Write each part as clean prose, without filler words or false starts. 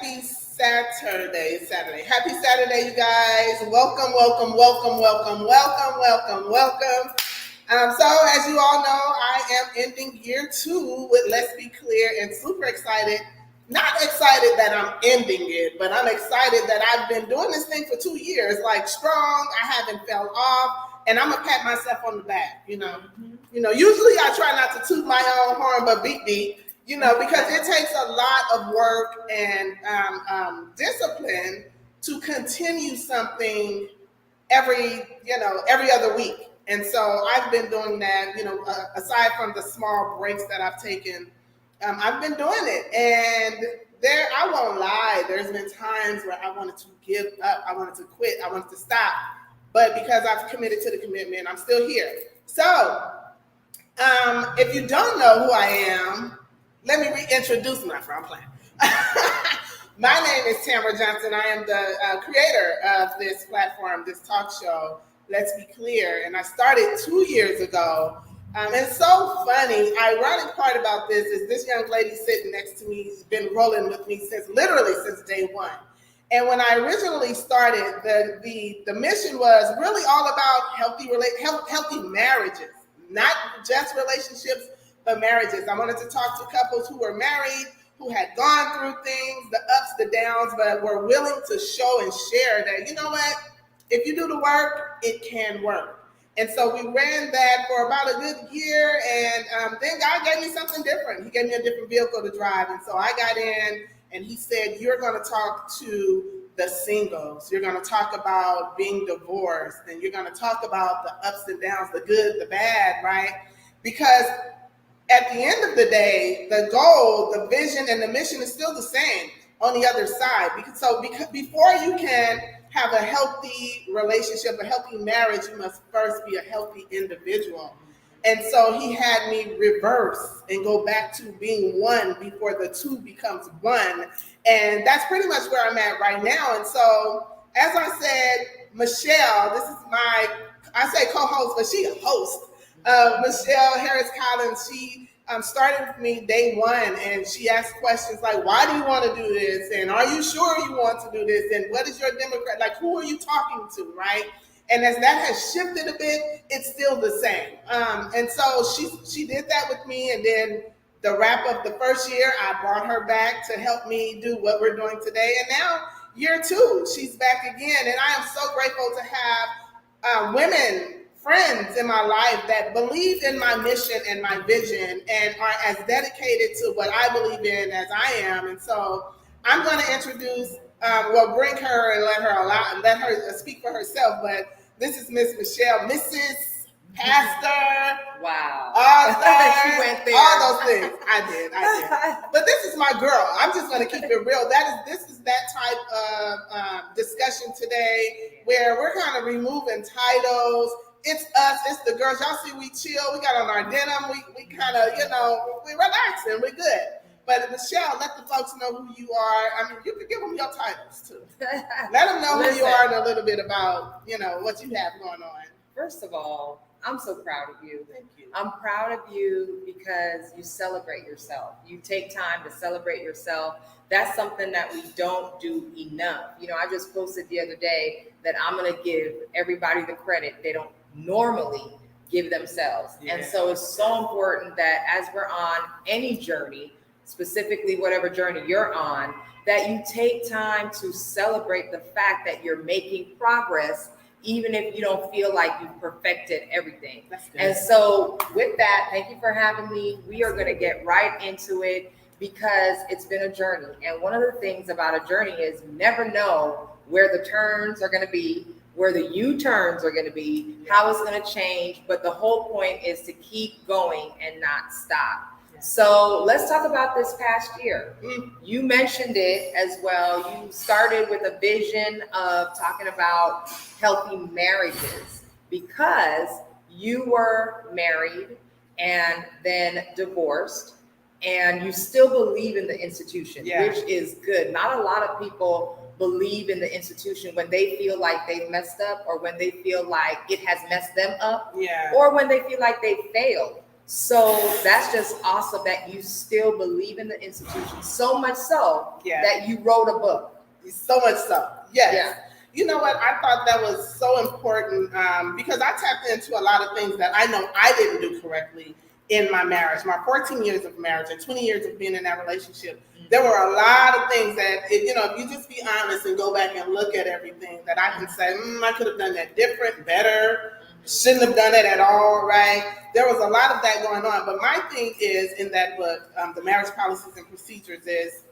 Happy Saturday. Happy Saturday, you guys. Welcome. So as you all know, I am ending year 2 with Let's Be Clear and super excited. Not excited that I'm ending it, but I'm excited that I've been doing this thing for 2 years, like strong. I haven't fell off, and I'm gonna pat myself on the back. Usually I try not to toot my own horn, but beat me. Because it takes a lot of work and discipline to continue something every other week. And so I've been doing that, aside from the small breaks that I've taken, I've been doing it. And I won't lie, there's been times where I wanted to give up, I wanted to quit, I wanted to stop. But because I've committed to the commitment, I'm still here. So if you don't know who I am, let me reintroduce myself. I'm playing. My name is Tamara Johnson. I am the creator of this platform, this talk show, Let's Be Clear. And I started 2 years ago. It's so funny. Ironic part about this is this young lady sitting next to me has been rolling with me since day one. And when I originally started, the mission was really all about healthy marriages, not just relationships, but marriages. I wanted to talk to couples who were married, who had gone through things, the ups, the downs, but were willing to show and share that, you know what, if you do the work, it can work. And so we ran that for about a good year, and then God gave me something different. He gave me a different vehicle to drive, and so I got in, and he said, you're going to talk to the singles. You're going to talk about being divorced, and you're going to talk about the ups and downs, the good, the bad, right? Because at the end of the day, the goal, the vision, and the mission is still the same on the other side. Because before you can have a healthy relationship, a healthy marriage, you must first be a healthy individual. And so he had me reverse and go back to being one before the two becomes one. And that's pretty much where I'm at right now. And so, as I said, Michelle, this is I say co-host, but she a host. Michelle Harris Collins, she started with me day one, and she asked questions like, why do you want to do this? And are you sure you want to do this? And what is your demographic? Like, who are you talking to, right? And as that has shifted a bit, it's still the same. And so she did that with me, and then the wrap of the first year, I brought her back to help me do what we're doing today. And now year 2, she's back again. And I am so grateful to have women, friends in my life that believe in my mission and my vision and are as dedicated to what I believe in as I am. And so I'm going to introduce, bring her and let her speak for herself. But this is Miss Michelle, Mrs. Pastor, wow, author, she went there. All those things. I did. But this is my girl. I'm just going to keep it real. This is that type of discussion today where we're kind of removing titles. It's us, it's the girls. Y'all see we chill, we got on our denim, we kind of, we relaxing, we're good. But Michelle, let the folks know who you are. I mean, you can give them your titles too. Let them know who you are and a little bit about, what you have going on. First of all, I'm so proud of you. Thank you. I'm proud of you because you celebrate yourself. You take time to celebrate yourself. That's something that we don't do enough. I just posted the other day that I'm going to give everybody the credit they don't normally give themselves. Yeah. And so it's so important that as we're on any journey, specifically whatever journey you're on, that you take time to celebrate the fact that you're making progress, even if you don't feel like you've perfected everything. And so with that, thank you for having me. We are going to get right into it because it's been a journey. And one of the things about a journey is you never know where the turns are going to be, where the U-turns are going to be, how it's going to change. But the whole point is to keep going and not stop. Yeah. So let's talk about this past year. You mentioned it as well. You started with a vision of talking about healthy marriages because you were married and then divorced, and you still believe in the institution, which is good. Not a lot of people believe in the institution when they feel like they've messed up, or when they feel like it has messed them up, or when they feel like they failed. So that's just awesome that you still believe in the institution so much so that you wrote a book. So much so, yes. Yeah. You know what? I thought that was so important because I tapped into a lot of things that I know I didn't do correctly in my marriage. My 14 years of marriage and 20 years of being in that relationship, there were a lot of things that, if you just be honest and go back and look at everything, that I can say, I could have done that different, better, shouldn't have done it at all, right? There was a lot of that going on. But my thing is, in that book, The Marriage Policies and Procedures, is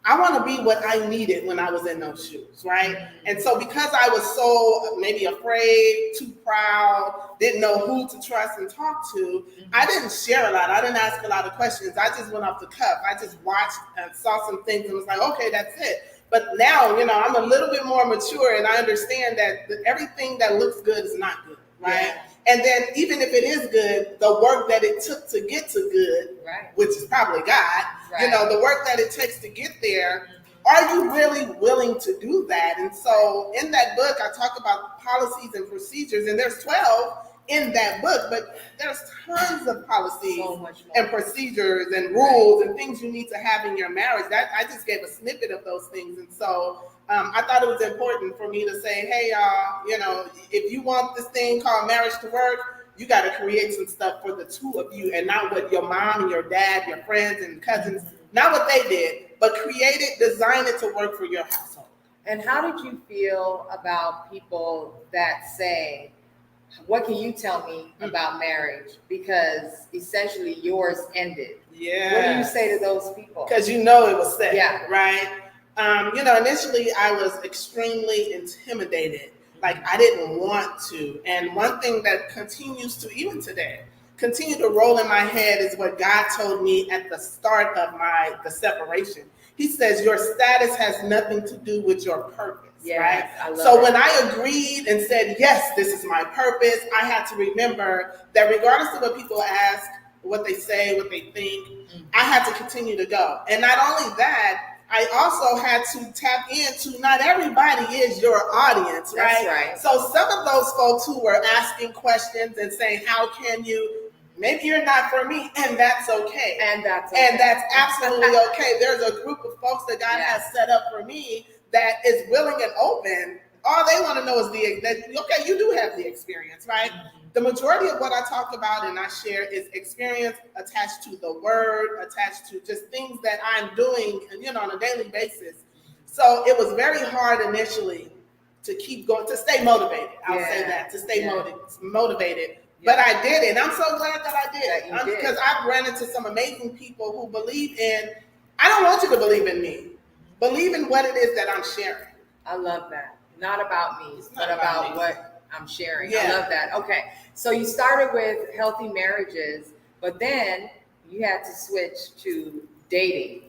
I want to be what I needed when I was in those shoes, right? And so because I was so maybe afraid, too proud, didn't know who to trust and talk to, I didn't share a lot. I didn't ask a lot of questions. I just went off the cuff. I just watched and saw some things and was like, okay, that's it. But now, I'm a little bit more mature and I understand that everything that looks good is not good, right? Yeah. And then even if it is good, the work that it took to get to good, which is probably God, the work that it takes to get there, are you really willing to do that? And so in that book, I talk about policies and procedures, and there's 12 in that book, but there's tons of policies and procedures and rules and things you need to have in your marriage. That I just gave a snippet of those things. And so I thought it was important for me to say, hey, y'all, if you want this thing called marriage to work, you got to create some stuff for the two of you and not what your mom and your dad, your friends and cousins, not what they did, but create it, design it to work for your household. And how did you feel about people that say, what can you tell me about marriage? Because essentially yours ended. Yeah. What do you say to those people? Because it was set, right? Initially I was extremely intimidated. Like I didn't want to. And one thing that continues to, even today, continue to roll in my head is what God told me at the start of the separation. He says, your status has nothing to do with your purpose. Right? When I agreed and said, yes, this is my purpose, I had to remember that regardless of what people ask, what they say, what they think, I had to continue to go. And not only that, I also had to tap into not everybody is your audience, right? That's right. So some of those folks who were asking questions and saying, how can you, maybe you're not for me, and that's okay. And that's okay. And that's absolutely okay. There's a group of folks that God has set up for me that is willing and open. All they want to know is okay, you do have the experience, right? The majority of what I talk about and I share is experience attached to the word, attached to just things that I'm doing, on a daily basis. So it was very hard initially to keep going, to stay motivated. I'll say that, to stay motivated. But I did it. And I'm so glad that I did. Because I've ran into some amazing people who believe in, I don't want you to believe in me. Believe in what it is that I'm sharing. I love that. Not about me, but about what I'm sharing. I love that. Okay. So you started with healthy marriages, but then you had to switch to dating,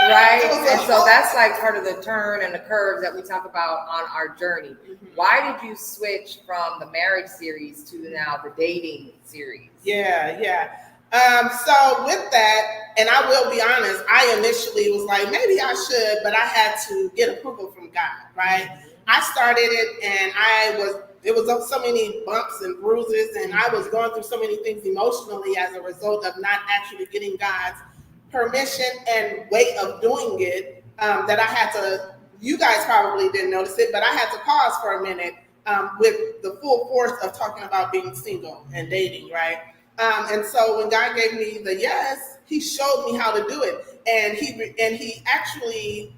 right? And so that's like part of the turn and the curves that we talk about on our journey. Why did you switch from the marriage series to now the dating series? So with that, and I will be honest, I initially was like, maybe I should, but I had to get approval from God, right? I started it and it was so many bumps and bruises, and I was going through so many things emotionally as a result of not actually getting God's permission and way of doing it, that I had to, you guys probably didn't notice it, but I had to pause for a minute with the full force of talking about being single and dating, right? And so when God gave me the yes, he showed me how to do it. And he actually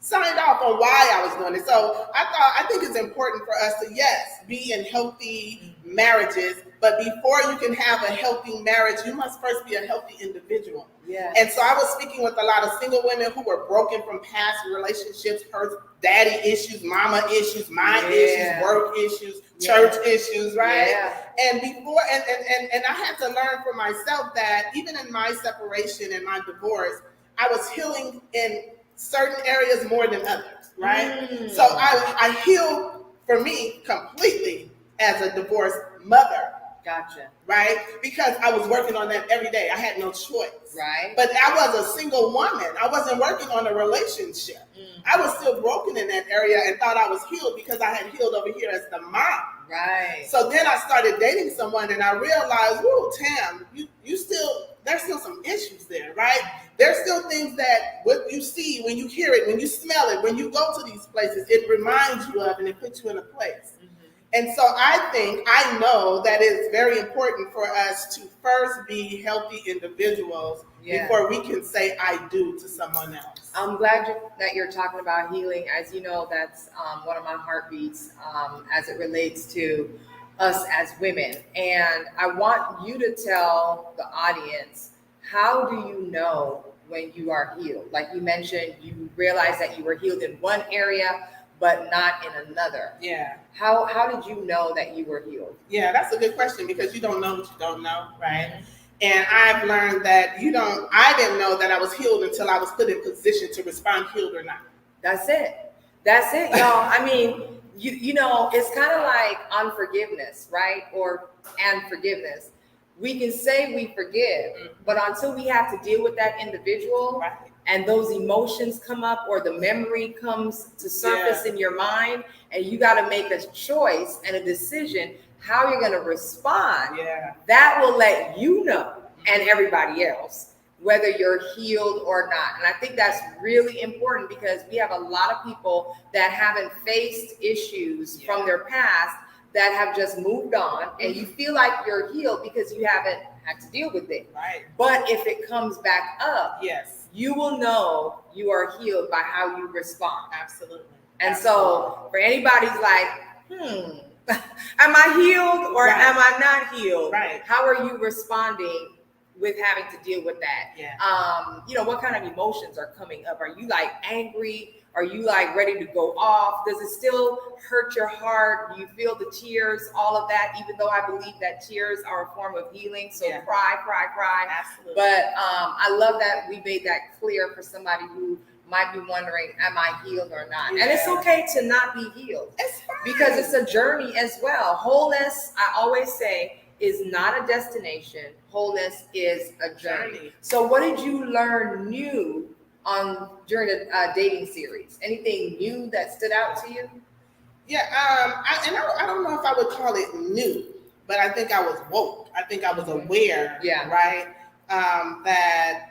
signed off on why I was doing it. So I think it's important for us to, yes, be in healthy marriages, but before you can have a healthy marriage, you must first be a healthy individual. Yeah. And so I was speaking with a lot of single women who were broken from past relationships, her daddy issues, mama issues, mind issues, work issues, church issues, right? Yeah. And before, and I had to learn for myself that even in my separation and my divorce, I was healing in certain areas more than others, right? So I healed, for me, completely as a divorced mother. Gotcha. Right? Because I was working on that every day. I had no choice. Right. But I was a single woman. I wasn't working on a relationship. I was still broken in that area and thought I was healed because I had healed over here as the mom. Right. So then I started dating someone and I realized, whoa, Tam, there's still some issues there, right? There's still things that what you see, when you hear it, when you smell it, when you go to these places, it reminds you of and it puts you in a place. And so I know that it's very important for us to first be healthy individuals before we can say I do to someone else. I'm glad that you're talking about healing. As you know, that's one of my heartbeats as it relates to us as women. And I want you to tell the audience, how do you know when you are healed? Like you mentioned, you realized that you were healed in one area, but not in another. Yeah. How did you know that you were healed? Yeah, that's a good question, because you don't know what you don't know, right? And I've learned that I didn't know that I was healed until I was put in position to respond, healed or not. That's it. That's it, y'all. I mean, you know, it's kind of like unforgiveness, right? And forgiveness. We can say we forgive, but until we have to deal with that individual, Right. and those emotions come up or the memory comes to surface in your mind, and you got to make a choice and a decision how you're going to respond, that will let you know and everybody else whether you're healed or not. And I think that's really important, because we have a lot of people that haven't faced issues from their past that have just moved on, and you feel like you're healed because you haven't had to deal with it. Right. But if it comes back up, you will know you are healed by how you respond. Absolutely. And so for anybody's like, am I healed or am I not healed? Right. How are you responding with having to deal with that? You know, what kind of emotions are coming up? Are you like angry? Are you like ready to go off? Does it still hurt your heart? Do you feel the tears, all of that, even though I believe that tears are a form of healing? So cry. Absolutely. But I love that we made that clear for somebody who might be wondering, am I healed or not? And it's okay to not be healed. It's fine. Because it's a journey as well. Wholeness, I always say, is not a destination. Wholeness is a journey. So what did you learn new during the dating series? Anything new that stood out to you? Yeah, I don't know if I would call it new, but I think I was woke. I think I was aware, right? That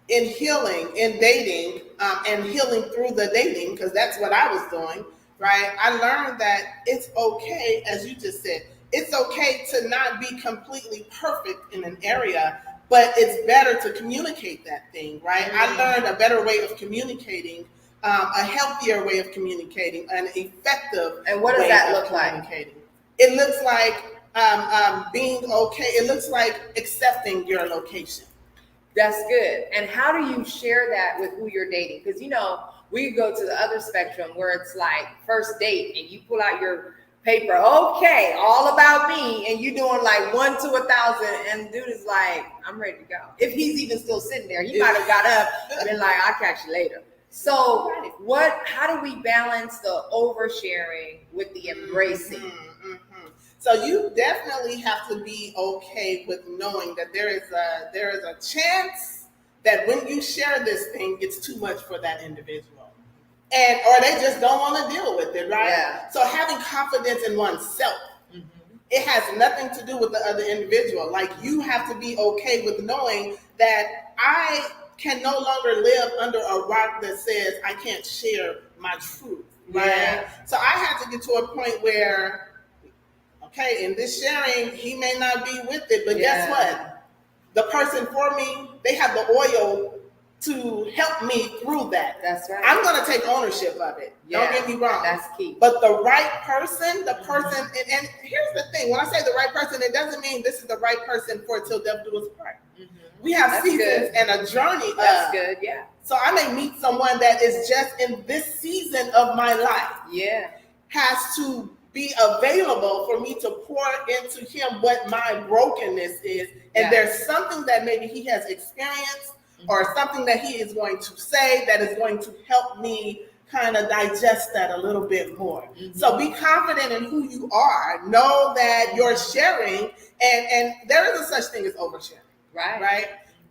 in healing, in dating, and healing through the dating, because that's what I was doing, right? I learned that it's okay, as you just said, it's okay to not be completely perfect in an area, but it's better to communicate that thing, right? I learned a better way of communicating, a healthier way of communicating, an effective And what does way that of look like? communicating. It looks like being okay. It looks like accepting your location. That's good. And how do you share that with who you're dating? Because, you know, we go to the other spectrum where it's like first date and you pull out your paper, okay, all about me, and you doing like 1 to 1,000, and dude is like, I'm ready to go. If he's even still sitting there, he might have got up and been like, I'll catch you later. So how do we balance the oversharing with the embracing? So you definitely have to be okay with knowing that there is a chance that when you share this thing, it's too much for that individual, or they just don't want to deal with it, right? Yeah. So having confidence in oneself, it has nothing to do with the other individual. Like, you have to be okay with knowing that I can no longer live under a rock that says I can't share my truth, right? Yeah. So I had to get to a point where, okay, in this sharing, he may not be with it, but guess what? The person for me, they have the oil to help me through that. That's right. I'm going to take ownership of it. Don't get me wrong. That's key. But the right person, and here's the thing. When I say the right person, it doesn't mean this is the right person for till death do us part. We have seasons and a journey. That's good, yeah. So I may meet someone that is just in this season of my life. Has to be available for me to pour into him what my brokenness is. And there's something that maybe he has experienced or something that he is going to say that is going to help me kind of digest that a little bit more. So be confident in who you are. Know that you're sharing, and there is a such thing as oversharing. Right?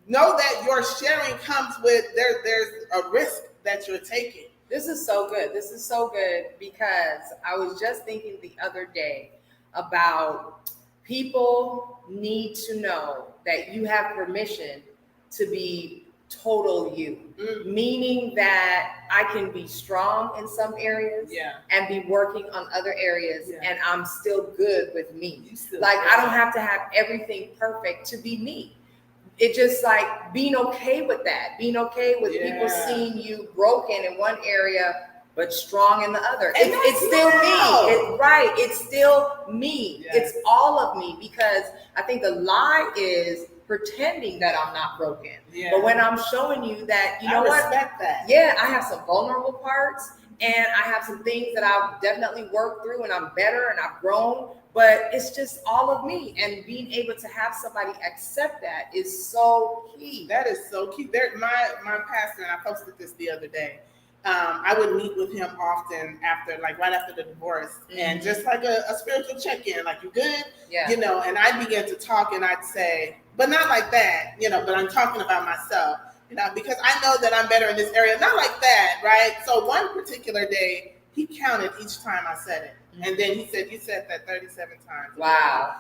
Know that your sharing comes with there's a risk that you're taking. This is so good. This is so good because I was just thinking the other day about people need to know that you have permission to be total you, meaning that I can be strong in some areas and be working on other areas and I'm still good with me. Like I don't have to have everything perfect to be me. It's just like being okay with that, being okay with people seeing you broken in one area but strong in the other. It's still me. Right. It's still me. Yes. It's all of me, because I think the lie is pretending that I'm not broken. Yeah. But when I'm showing you that, you know what? Respect that. Yeah, I have some vulnerable parts and I have some things that I've definitely worked through and I'm better and I've grown, but it's just all of me. And being able to have somebody accept that is so key. That is so key. My pastor, and I posted this the other day, I would meet with him often right after the divorce, and just like a spiritual check-in, like, you good? Yeah. You know, and I'd begin to talk and I'd say, but not like that, you know, but I'm talking about myself, you know, because I know that I'm better in this area, not like that, right? So one particular day, he counted each time I said it. And then he said, you said that 37 times. Wow.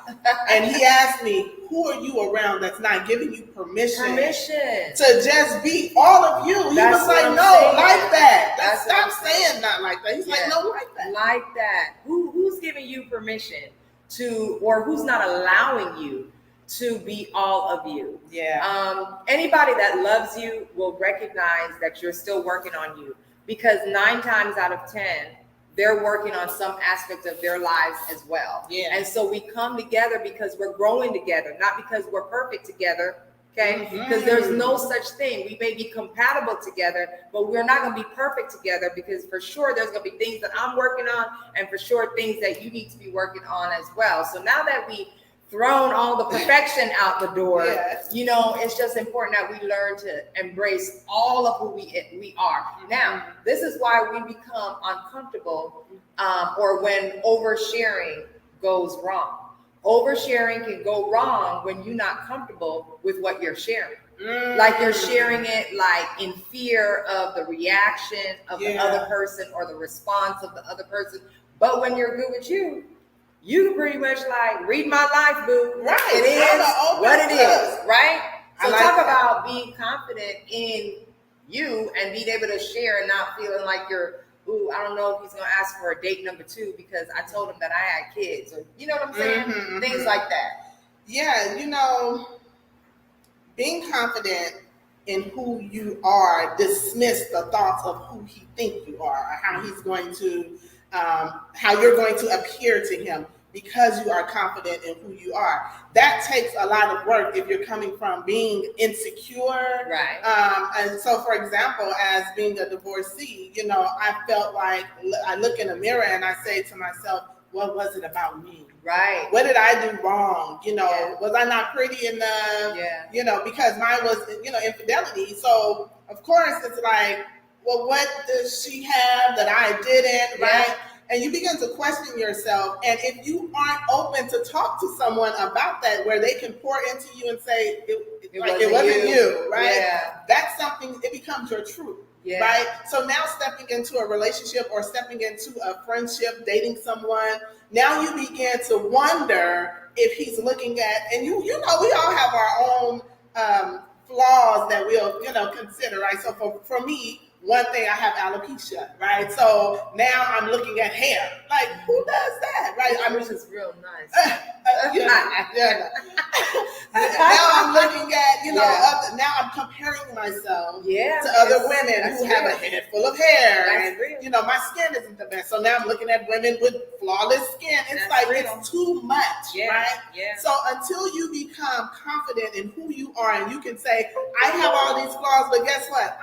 And he asked me, who are you around that's not giving you permission to just be all of you? He was like, no, like that. Stop saying not like that. He's like, no, like that. Like that. Who's giving you permission to, or who's not allowing you to be all of you? Yeah. Anybody that loves you will recognize that you're still working on you, because 9 times out of 10, they're working on some aspect of their lives as well. Yeah. And so we come together because we're growing together, not because we're perfect together. Okay. Because there's no such thing. We may be compatible together, but we're not going to be perfect together, because for sure there's going to be things that I'm working on, and for sure things that you need to be working on as well. So now that we thrown all the perfection out the door, you know, it's just important that we learn to embrace all of who we are. Now, this is why we become uncomfortable, or when oversharing goes wrong. Oversharing can go wrong when you're not comfortable with what you're sharing. Like you're sharing it like in fear of the reaction of the other person or the response of the other person. But when you're good with you, you can pretty much like, read my life, boo. Right. It is what it is, right? So talk about being confident in you and being able to share and not feeling like you're, ooh, I don't know if he's going to ask for a date number 2 because I told him that I had kids. Or, you know what I'm saying? Things like that. Yeah, you know, being confident in who you are, dismiss the thoughts of who he thinks you are, or how he's going to, how you're going to appear to him, because you are confident in who you are. That takes a lot of work if you're coming from being insecure. Right. And so, for example, as being a divorcee, you know, I felt like I look in the mirror and I say to myself, what was it about me? Right. What did I do wrong? You know, was I not pretty enough? Yeah. You know, because mine was, you know, infidelity. So, of course, it's like, well, what does she have that I didn't, right? And you begin to question yourself. And if you aren't open to talk to someone about that, where they can pour into you and say, it wasn't you, right? Yeah. That's something, it becomes your truth, right? So now stepping into a relationship or stepping into a friendship, dating someone, now you begin to wonder if he's looking at, and you know, we all have our own flaws that we'll, you know, consider, right? So for me, one thing, I have alopecia, right? So now I'm looking at hair. Like, who does that, right? Which is real nice. Now I'm looking at, you know, now I'm comparing myself to other women who have a head full of hair. And, you know, my skin isn't the best. So now I'm looking at women with flawless skin. It's it's too much, right? Yeah. So until you become confident in who you are, and you can say, I have all these flaws, but guess what?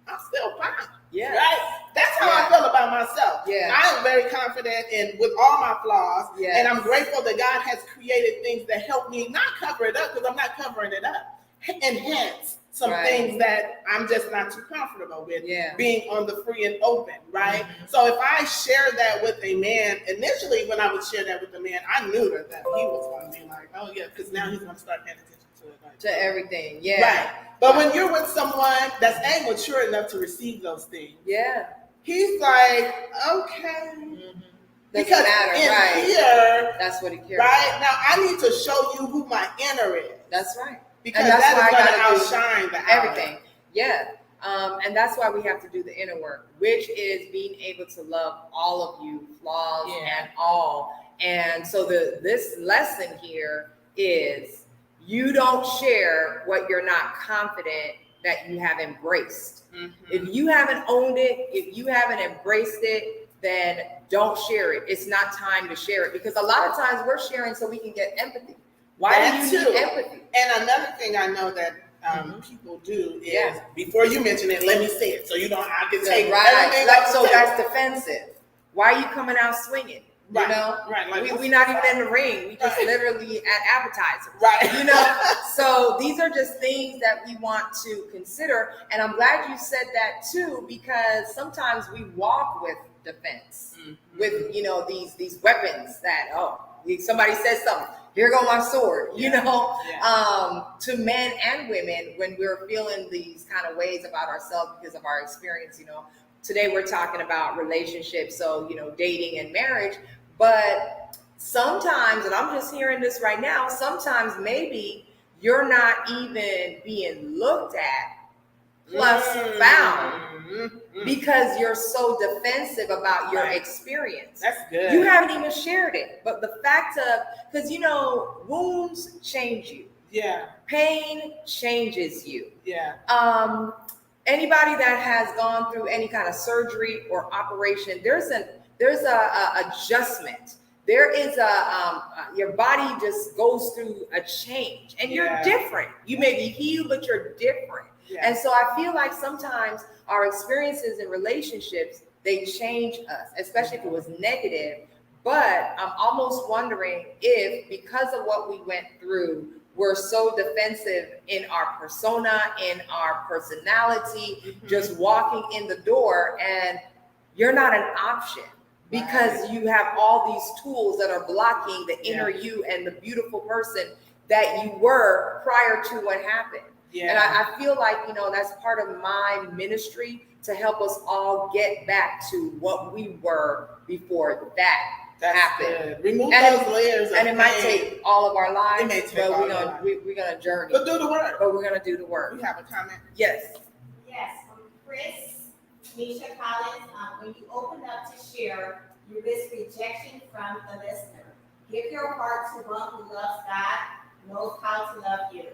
I'm still fine. Yeah. Right? That's how I feel about myself. Yeah. I am very confident with all my flaws. Yes. And I'm grateful that God has created things that help me not cover it up, because I'm not covering it up. Enhance some things that I'm just not too comfortable with being on the free and open, right? So if I share that with a man, initially when I would share that with a man, I knew that he was going to be like, oh yeah, because now he's going to start paying attention to everything. Right. But when you're with someone that's mature enough to receive those things, he's like, okay. Mm-hmm. Because matter, in right? here, That's what he cares. Right now, I need to show you who my inner is. That's right. Because that's that is going to outshine the everything. Yeah. And that's why we have to do the inner work, which is being able to love all of you, flaws and all. And so this lesson here is you don't share what you're not confident that you have embraced. Mm-hmm. If you haven't owned it, if you haven't embraced it, then don't share it. It's not time to share it, because a lot of times we're sharing so we can get empathy. Why do you need empathy? And another thing I know that people do is, before you mention it, let me say it, so you don't have to take everything up. So that's defensive. Why are you coming out swinging? You know, like we're not even in the ring. We just literally at appetizers, right? You know, so these are just things that we want to consider. And I'm glad you said that too, because sometimes we walk with defense, with these weapons that somebody says something, here go my sword, to men and women when we're feeling these kind of ways about ourselves because of our experience. Today we're talking about relationships, so dating and marriage. But sometimes, and I'm just hearing this right now, sometimes maybe you're not even being looked at plus found because you're so defensive about your experience. That's good. You haven't even shared it. But the fact of, because wounds change you. Yeah. Pain changes you. Yeah. Anybody that has gone through any kind of surgery or operation, there's a adjustment. There is your body just goes through a change, and you're different. You may be healed, but you're different. Yeah. And so I feel like sometimes our experiences in relationships, they change us, especially if it was negative. But I'm almost wondering if, because of what we went through, we're so defensive in our persona, in our personality, just walking in the door, and you're not an option because you have all these tools that are blocking the inner you and the beautiful person that you were prior to what happened. Yeah. And I feel like, that's part of my ministry, to help us all get back to what we were before that happened. Good. Remove those layers of and it might take all of our lives. It may take all we're gonna journey. But do the work. But we're gonna do the work. You have a comment? Yes. Yes, Chris, Misha Collins. When you open up to share, you risk rejection from the listener. Give your heart to one who loves God, knows how to love you.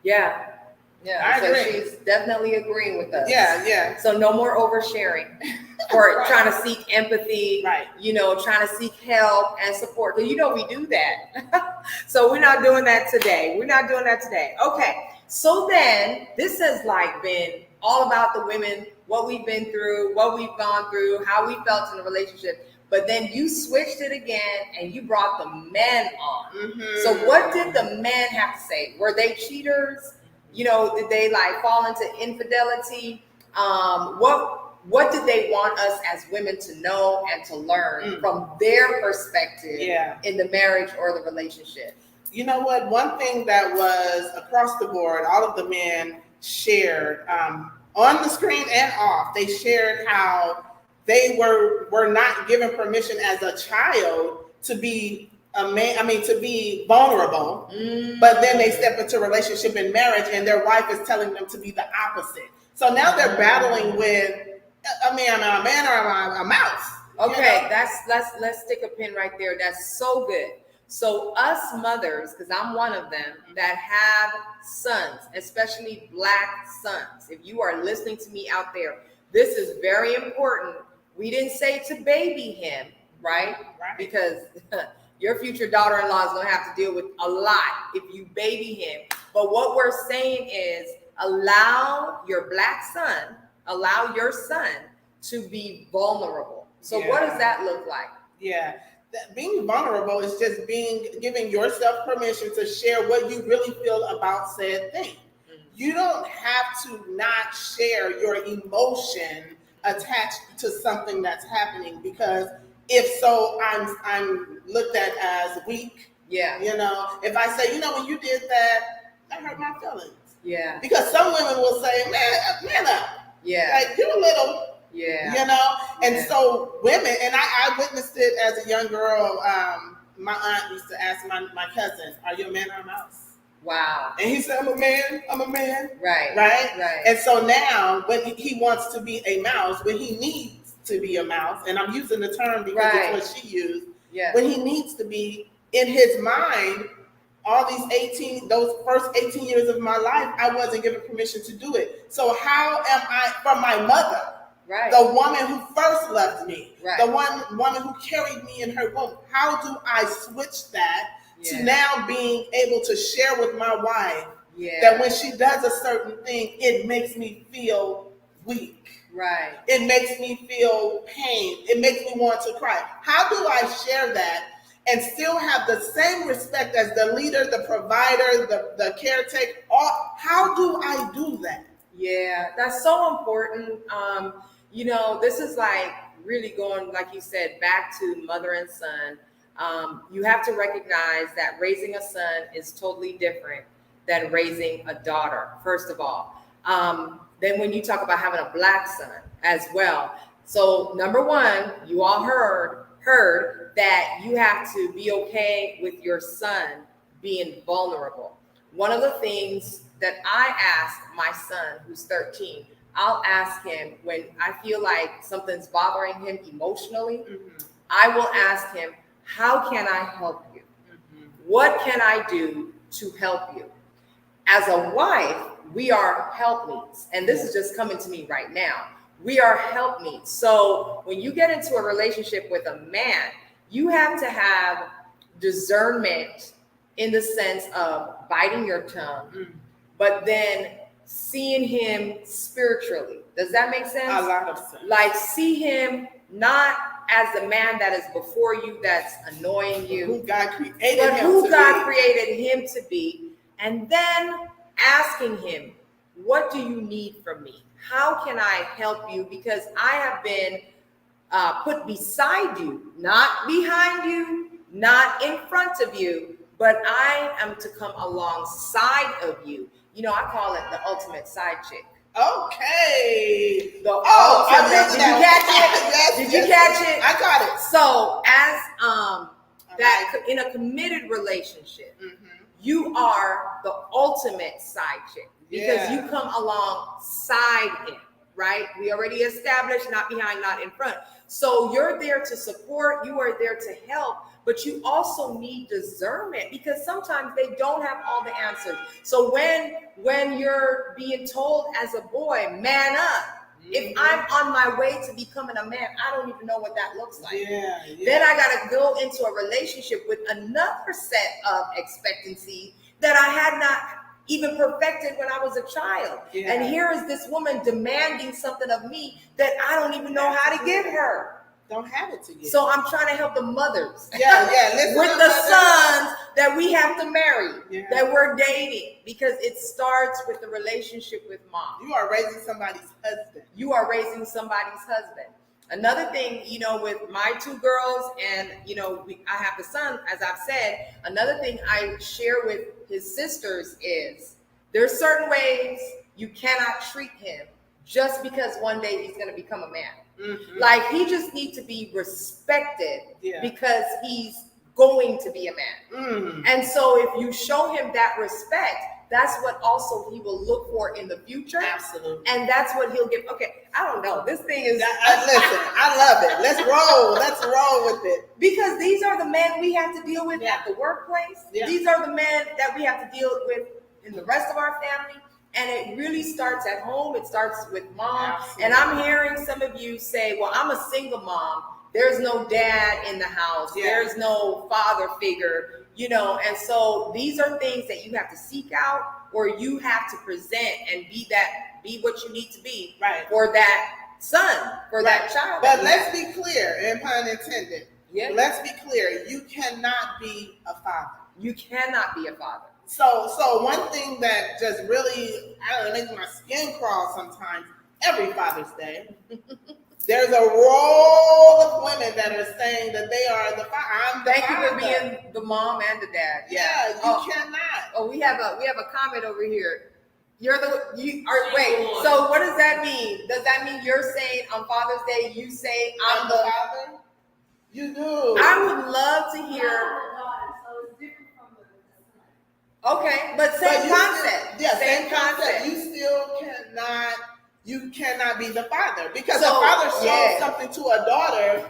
Yeah. I agree. She's definitely agreeing with us. Yeah. So no more oversharing or trying to seek empathy, trying to seek help and support. Because we do that. So we're not doing that today. Okay. So then this has been all about the women, what we've been through, what we've gone through, how we felt in the relationship. But then you switched it again and you brought the men on. So what did the men have to say? Were they cheaters? Did they fall into infidelity? What did they want us as women to know and to learn from their perspective in the marriage or the relationship? You know what? One thing that was across the board, all of the men shared on the screen and off, they shared how they were not given permission as a child to be to be vulnerable, but then they step into a relationship and marriage and their wife is telling them to be the opposite. So now they're battling with a man or a mouse. Okay, let's stick a pin right there. That's so good. So us mothers, because I'm one of them, that have sons, especially Black sons. If you are listening to me out there, this is very important. We didn't say to baby him, right? Because your future daughter-in-law is going to have to deal with a lot if you baby him. But what we're saying is allow your son to be vulnerable. So what does that look like? Yeah. Being vulnerable is just giving yourself permission to share what you really feel about said thing. You don't have to not share your emotion attached to something that's happening, because if so, I'm looked at as weak. Yeah. If I say, when you did that hurt my feelings. Yeah. Because some women will say, man up. Yeah. You're a little Yeah. You know? And Yeah. so women, and I witnessed it as a young girl. My aunt used to ask my cousin, "Are you a man or a mouse?" Wow. And he said, "I'm a man, I'm a man." Right. Right? Right. And so now when he wants to be a mouse, when he needs to be a mouse, and I'm using the term because Right. it's what she used, Yeah. when he needs to be, in his mind, all those first 18 years of my life, I wasn't given permission to do it. So how am I, from my mother, Right. the woman who first loved me, Right. the woman who carried me in her womb, how do I switch that Yeah. to now being able to share with my wife Yeah. that when she does a certain thing, it makes me feel weak. Right. It makes me feel pain. It makes me want to cry. How do I share that and still have the same respect as the leader, the provider, the caretaker? How do I do that? Yeah, that's so important. This is like really going, like you said, back to mother and son. You have to recognize that raising a son is totally different than raising a daughter, first of all. Then when you talk about having a black son as well. So number one, you all heard that you have to be okay with your son being vulnerable. One of the things that I ask my son, who's 13, I'll ask him when I feel like something's bothering him emotionally. Mm-hmm. I will ask him, how can I help you? Mm-hmm. What can I do to help you? As a wife, we are helpmeets. And this is just coming to me right now. We are helpmeets. So when you get into a relationship with a man, you have to have discernment in the sense of biting your tongue, but then seeing him spiritually. Does that make sense? A lot of sense. Like, see him not as the man that is before you that's annoying you, Who God created but him who to God be. created him to be, and then asking him, what do you need from me? How can I help you? Because I have been put beside you, not behind you, not in front of you, but I am to come alongside of you. I call it the ultimate side chick. Okay. The I ultimate. remember Did you that. catch it? Yes, Did you yes. catch it? I got it. So as that in a committed relationship, you are the ultimate side chick because you come alongside him, right? We already established not behind, not in front. So you're there to support, you are there to help, but you also need discernment because sometimes they don't have all the answers. So when you're being told as a boy, man up, if I'm on my way to becoming a man, I don't even know what that looks like. Then I got to go into a relationship with another set of expectancy that I had not even perfected when I was a child. And here is this woman demanding something of me that I don't even know how to give her. Don't have it to give. So I'm trying to help the mothers. Listen with the sons that we have to marry, that we're dating, because it starts with the relationship with mom. You are raising somebody's husband. You are raising somebody's husband. Another thing, with my two girls and, I have the son, as I've said, another thing I share with his sisters is there's certain ways you cannot treat him just because one day he's going to become a man. Like, he just needs to be respected because he's going to be a man. And so if you show him that respect, that's what also he will look for in the future. Absolutely. And that's what he'll get. Okay, I don't know. This thing is... Listen, I love it. Let's roll. Let's roll with it. Because these are the men we have to deal with at the workplace. These are the men that we have to deal with in the rest of our family. And it really starts at home. It starts with mom. Absolutely. And I'm hearing some of you say, well, I'm a single mom. There's no dad in the house. There's no father figure. And so these are things that you have to seek out, or you have to present and be what you need to be for that son, for that child. But let's be clear, and pun intended. Let's be clear. You cannot be a father. You cannot be a father. So one thing that just really, makes my skin crawl sometimes, every Father's Day, there's a roll of women that are saying that they are the father. Thank you for being the mom and the dad. You cannot. Oh, we have a comment over here. Wait, so what does that mean? Does that mean you're saying on Father's Day, you say I'm the father? You do. I would love to hear. Okay, but same concept. Same concept. You cannot be the father because the father shows something to a daughter.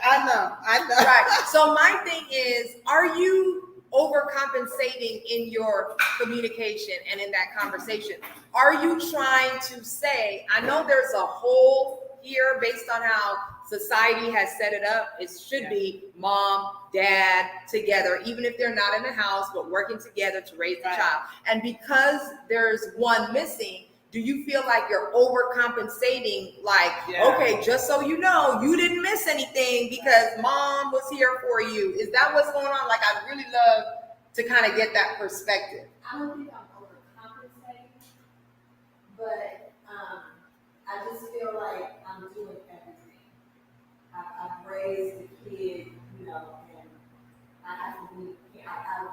I know. Right. So my thing is, are you overcompensating in your communication and in that conversation? Are you trying to say, I know there's a hole here based on how society has set it up. It should be mom, dad together, even if they're not in the house, but working together to raise the child. And because there's one missing, do you feel like you're overcompensating? Like, okay, just so you know, you didn't miss anything because mom was here for you. Is that what's going on? Like, I'd really love to kind of get that perspective. I don't think I'm overcompensating, but I just feel like I'm doing everything. I've raised a kid, you know, and I have to be, I've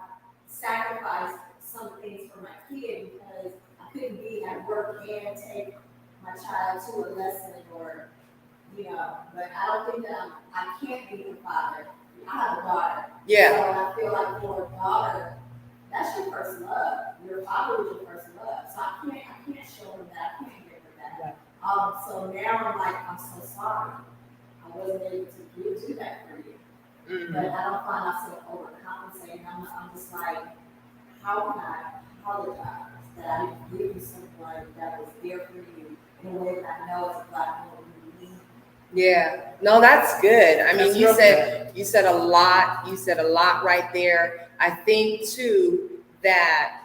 sacrificed some things for my kid because I couldn't be at work and take my child to a lesson or, you know, but I don't think that I can't be the father. I have a daughter. Yeah. So I feel like for a daughter, that's your first love. Your father was your first love. So I can't show him that. I can't give her that. So now I'm like, I'm so sorry. I wasn't able to do that for you. Mm-hmm. But I don't find myself overcompensating. I'm just like, how can I apologize that I didn't give you something that was there for you in a way that I know as a Black woman you need? Yeah, no, that's good. I mean, you said a lot. You said a lot right there. I think too that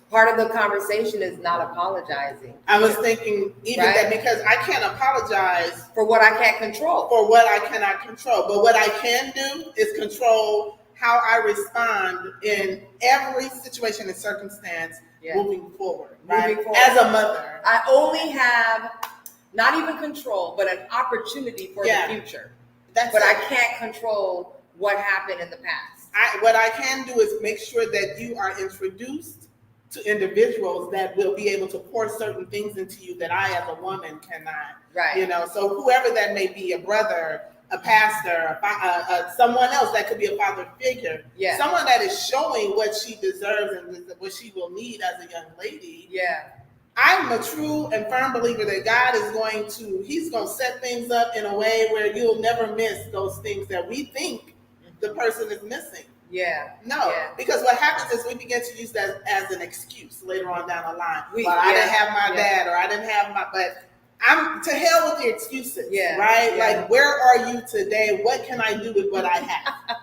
part of the conversation is not apologizing. I was thinking even that because I can't apologize for what I can't control. For what I cannot control. But what I can do is control how I respond in every situation and circumstance moving forward. Right? As a mother. I only have not even control, but an opportunity for the future. I can't control what happened in the past. What I can do is make sure that you are introduced to individuals that will be able to pour certain things into you that I, as a woman, cannot. Right. You know, so whoever that may be, a brother, a pastor, someone else that could be a father figure, someone that is showing what she deserves and what she will need as a young lady. Yeah. I'm a true and firm believer that God is He's going to set things up in a way where you'll never miss those things that we think the person is missing. Yeah. No, because what happens is we begin to use that as an excuse later on down the line. I didn't have my dad, or I didn't have but I'm to hell with the excuses, right? Yeah. Like, where are you today? What can I do with what I have?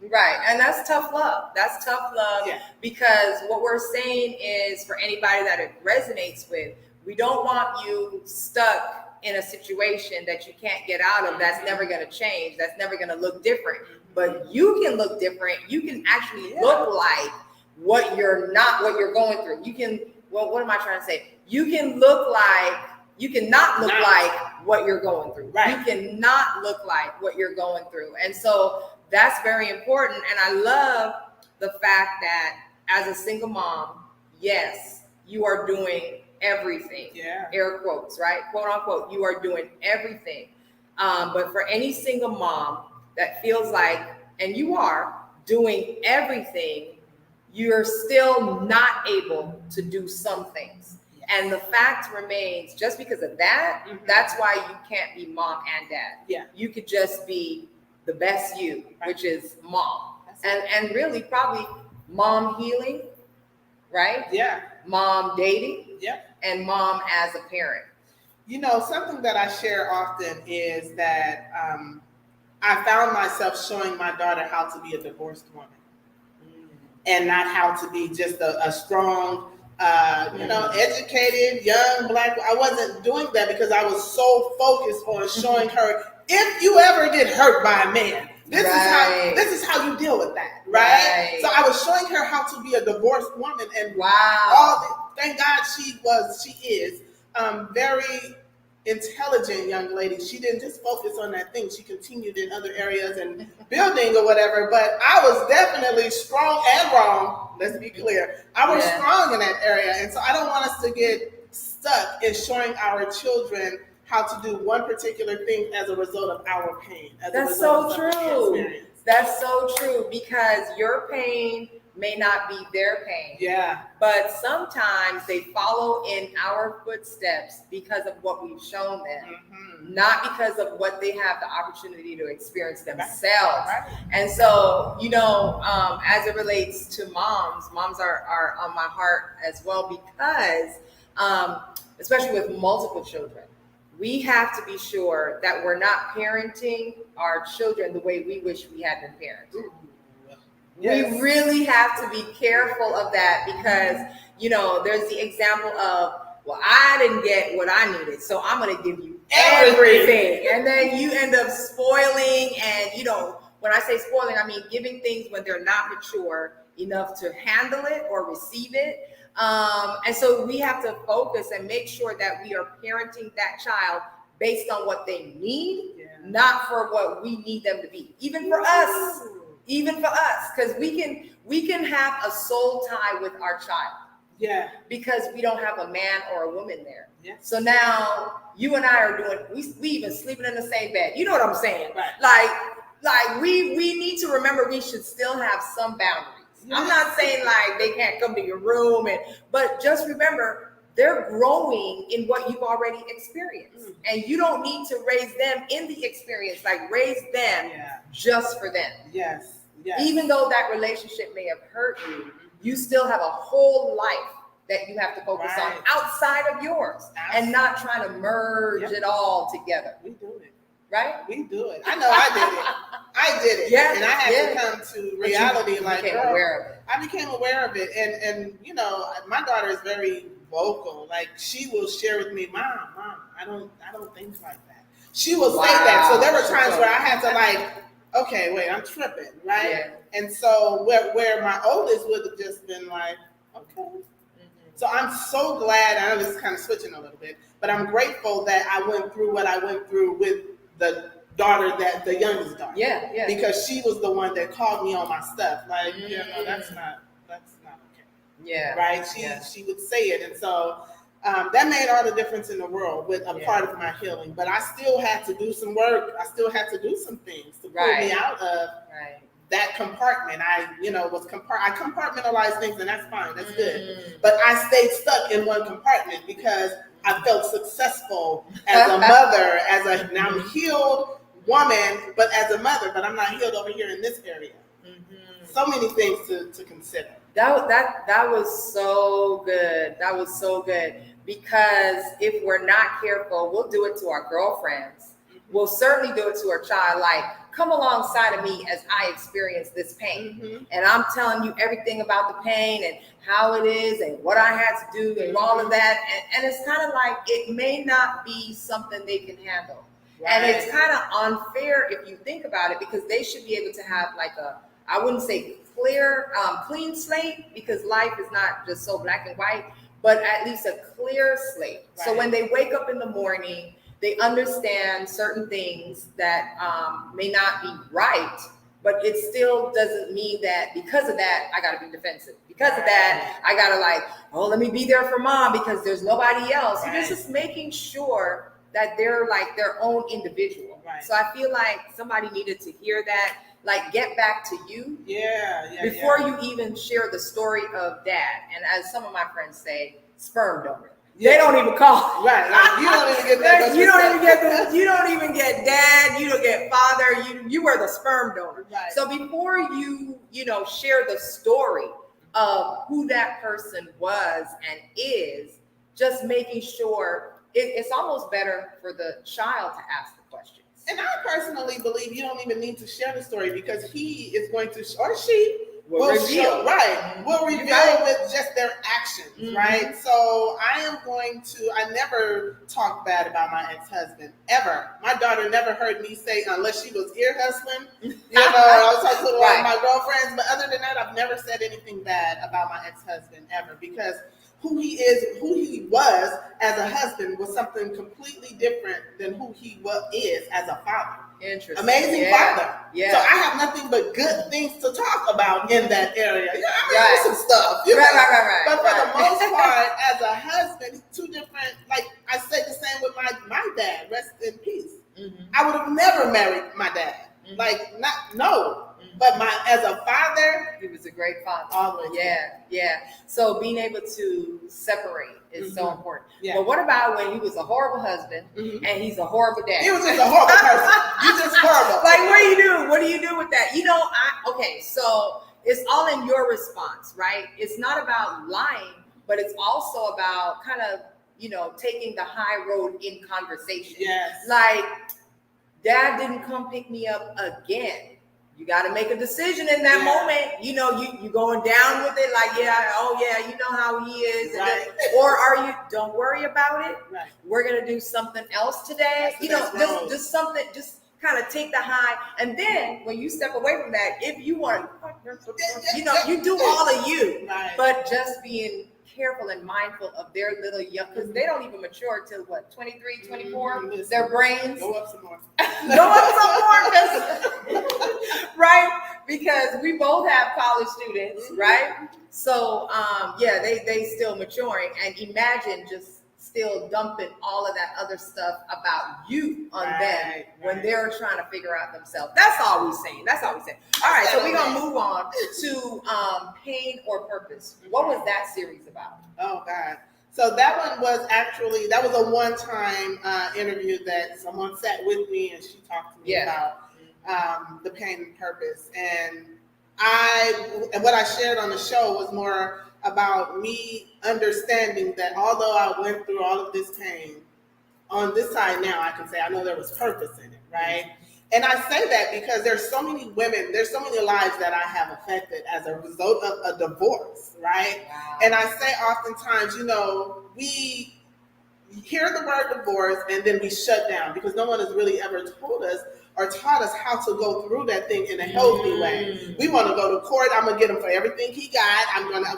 Right, and that's tough love. That's tough love because what we're saying is, for anybody that it resonates with, we don't want you stuck in a situation that you can't get out of. That's never going to change. That's never going to look different. But you can look different. You can actually look like what you're going through. You can, what am I trying to say? You can not look like what you're going through. Right. You cannot look like what you're going through. And so that's very important. And I love the fact that as a single mom, yes, you are doing everything. Yeah. Air quotes, right? Quote unquote, you are doing everything. But for any single mom that feels like, and you are doing everything, you're still not able to do some things. Yes. And the fact remains, just because of that, that's why you can't be mom and dad. Yeah. You could just be the best you, which is mom. And really probably mom healing, right? Yeah. Mom dating. Yeah. And mom as a parent. You know, something that I share often is that I found myself showing my daughter how to be a divorced woman and not how to be just a strong, educated, young Black. I wasn't doing that because I was so focused on showing her, if you ever get hurt by a man, this is how you deal with that, right? So I was showing her how to be a divorced woman, and thank God she is very intelligent young lady. She didn't just focus on that thing. She continued in other areas and building or whatever. But I was definitely strong and wrong. Let's be clear. I was strong in that area. And so I don't want us to get stuck in showing our children how to do one particular thing as a result of our pain. That's so true. That's so true, because your pain may not be their pain. Yeah. But sometimes they follow in our footsteps because of what we've shown them, not because of what they have the opportunity to experience themselves. Right. And so, as it relates to moms are on my heart as well, because especially with multiple children, we have to be sure that we're not parenting our children the way we wish we had been parented. Yes. We really have to be careful of that, because, there's the example of, well, I didn't get what I needed, so I'm going to give you everything. And then you end up spoiling. And, when I say spoiling, I mean giving things when they're not mature enough to handle it or receive it. And so we have to focus and make sure that we are parenting that child based on what they need, not for what we need them to be. Even for us, because we can have a soul tie with our child. Yeah. Because we don't have a man or a woman there. Yeah. So now you and I are doing, we even sleeping in the same bed. You know what I'm saying? Right. Like we need to remember we should still have some boundaries. Yes. I'm not saying like they can't come to your room, but just remember they're growing in what you've already experienced. And you don't need to raise them in the experience, like raise them just for them. Yes. Even though that relationship may have hurt you, you still have a whole life that you have to focus on outside of yours. And not trying to merge it all together. We do it. Right? We do it. I know I did it. Yeah. And I had to come to reality. I became aware of it. And my daughter is very vocal. Like, she will share with me, Mom, I don't think like that. She will say that. So there were times where I had to okay, wait, I'm tripping, right? Yeah. And so where my oldest would have just been like, okay. So I'm so glad, I know this is kind of switching a little bit, but I'm grateful that I went through what I went through with the daughter, the youngest daughter. Yeah. Because she was the one that called me on my stuff. Like, that's not okay. Yeah. Right? She would say it. And so that made all the difference in the world with a part of my healing. But I still had to do some work. I still had to do some things to pull me out of that compartment. I compartmentalized things, and that's fine. That's good. But I stayed stuck in one compartment because I felt successful as a mother, as a now healed woman, but as a mother. But I'm not healed over here in this area. So many things to consider. That was so good. That was so good. Because if we're not careful, we'll do it to our girlfriends. We'll certainly do it to our child. Like, come alongside of me as I experience this pain. And I'm telling you everything about the pain and how it is and what I had to do and all of that. And it's kind of like, it may not be something they can handle. And it's kind of unfair if you think about it, because they should be able to have like I wouldn't say clean slate, because life is not just so black and white, but at least a clear slate. So when they wake up in the morning, they understand certain things that may not be right, but it still doesn't mean that because of that, I got to be defensive. Because of that, I got to let me be there for mom because there's nobody else. It's just making sure that they're like their own individual. So I feel like somebody needed to hear that, like get back to you before you even share the story of dad. And as some of my friends say, sperm donor. They don't even call. Like, you don't even get that. You don't even get dad. You don't get father. You were the sperm donor. So before you share the story of who that person was and is, just making sure it's almost better for the child to ask the questions. And I personally believe you don't even need to share the story, because he is going to, or she will reveal. Will reveal with just their actions, right? So I never talk bad about my ex-husband, ever. My daughter never heard me say, unless she was ear hustling, I was talking to a lot of my girlfriends, but other than that, I've never said anything bad about my ex-husband, ever, because who he is, who he was as a husband was something completely different than who he is as a father. Interesting. Amazing father. Yeah. So I have nothing but good things to talk about in that area. Yeah, I mean, Right. there's some stuff. You know? Right. But for the most part, as a husband, two different, like I say the same with my dad, rest in peace. Mm-hmm. I would have never married my dad. Mhm. Like, no. Mhm. But as a father, He was a great father. always. Yeah. So being able to separate is so Mhm. important. Yeah. But what about when he was a horrible husband Mhm. and he's a horrible dad? He was just a horrible person. You just horrible. Like, what do you do? What do you do with that? Okay, so it's all in your response, right? It's not about lying, but it's also about kind of, taking the high road in conversation. Yes. Like, dad didn't come pick me up again. You got to make a decision in that Yeah. moment. You going down with it, like, you know how he is. Right. Or are you, don't worry about it. Right. We're going to do something else today. That's the best road. Just something, just kind of take the high. And then when you step away from that, if you want, you do all of you, Right. but just being careful and mindful of their little young, because they don't even mature till what, 23, 24, Mhm. their brains Go up some more. go up some more, right? Because we both have college students, right? So they still maturing, and imagine just still dumping all of that other stuff about you on them when Right. they're trying to figure out themselves. That's all we're saying. All right, so we're gonna move on to pain or purpose. What was that series about? Oh God. So that one was that was a one-time interview that someone sat with me and she talked to me Yeah. about the pain and purpose. And what I shared on the show was more about me understanding that although I went through all of this pain, on this side now I can say I know there was purpose in it, right? And I say that because there's so many women, there's so many lives that I have affected as a result of a divorce, right? Wow. And I say oftentimes, we hear the word divorce and then we shut down because no one has really ever told us or taught us how to go through that thing in a healthy way. We want to go to court. I'm gonna get him for everything he got.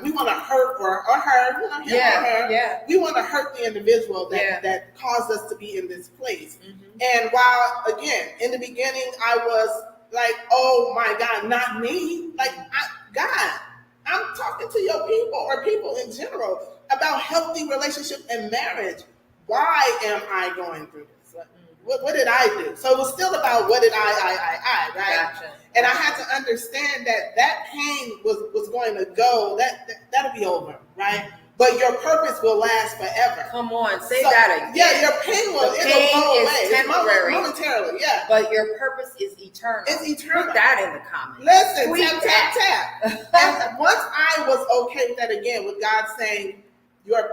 We want to hurt or her, him or her. Yeah. We want to hurt the individual that caused us to be in this place. And while again, in the beginning, I was like, oh my God, not me. Like, God, I'm talking to your people or people in general about healthy relationship and marriage. Why am I going through this? What did I do? So it was still about what did I, right? Gotcha. And I had to understand that pain was going to go, that'll be over, right? But your purpose will last forever. Come on, say that again. Yeah, your pain will go away. Temporary. Momentarily, yeah. But your purpose is eternal. It's eternal. Put that in the comments. Listen, Tweet tap. And once I was okay with that again, with God saying, your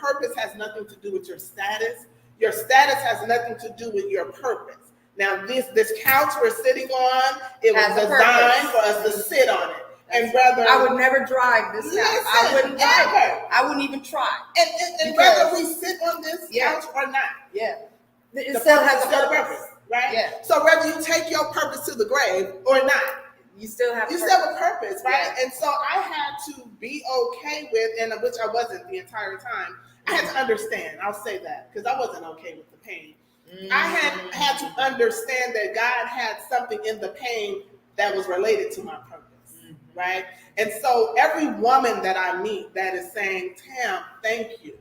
purpose has nothing to do with your status. Your status has nothing to do with your purpose. Now, this couch we're sitting on, it was designed for us to sit on it. And rather, I would never drive this couch. I wouldn't drive it. I wouldn't even try. And whether we sit on this couch or not, it still has a purpose, right? Yeah. So whether you take your purpose to the grave or not, you still have a purpose, right? Yeah. And so I had to be okay with, and which I wasn't the entire time. I had to understand. I'll say that because I wasn't okay with the pain. I had to understand that God had something in the pain that was related to my purpose, right? And so every woman that I meet that is saying, Tam, thank you,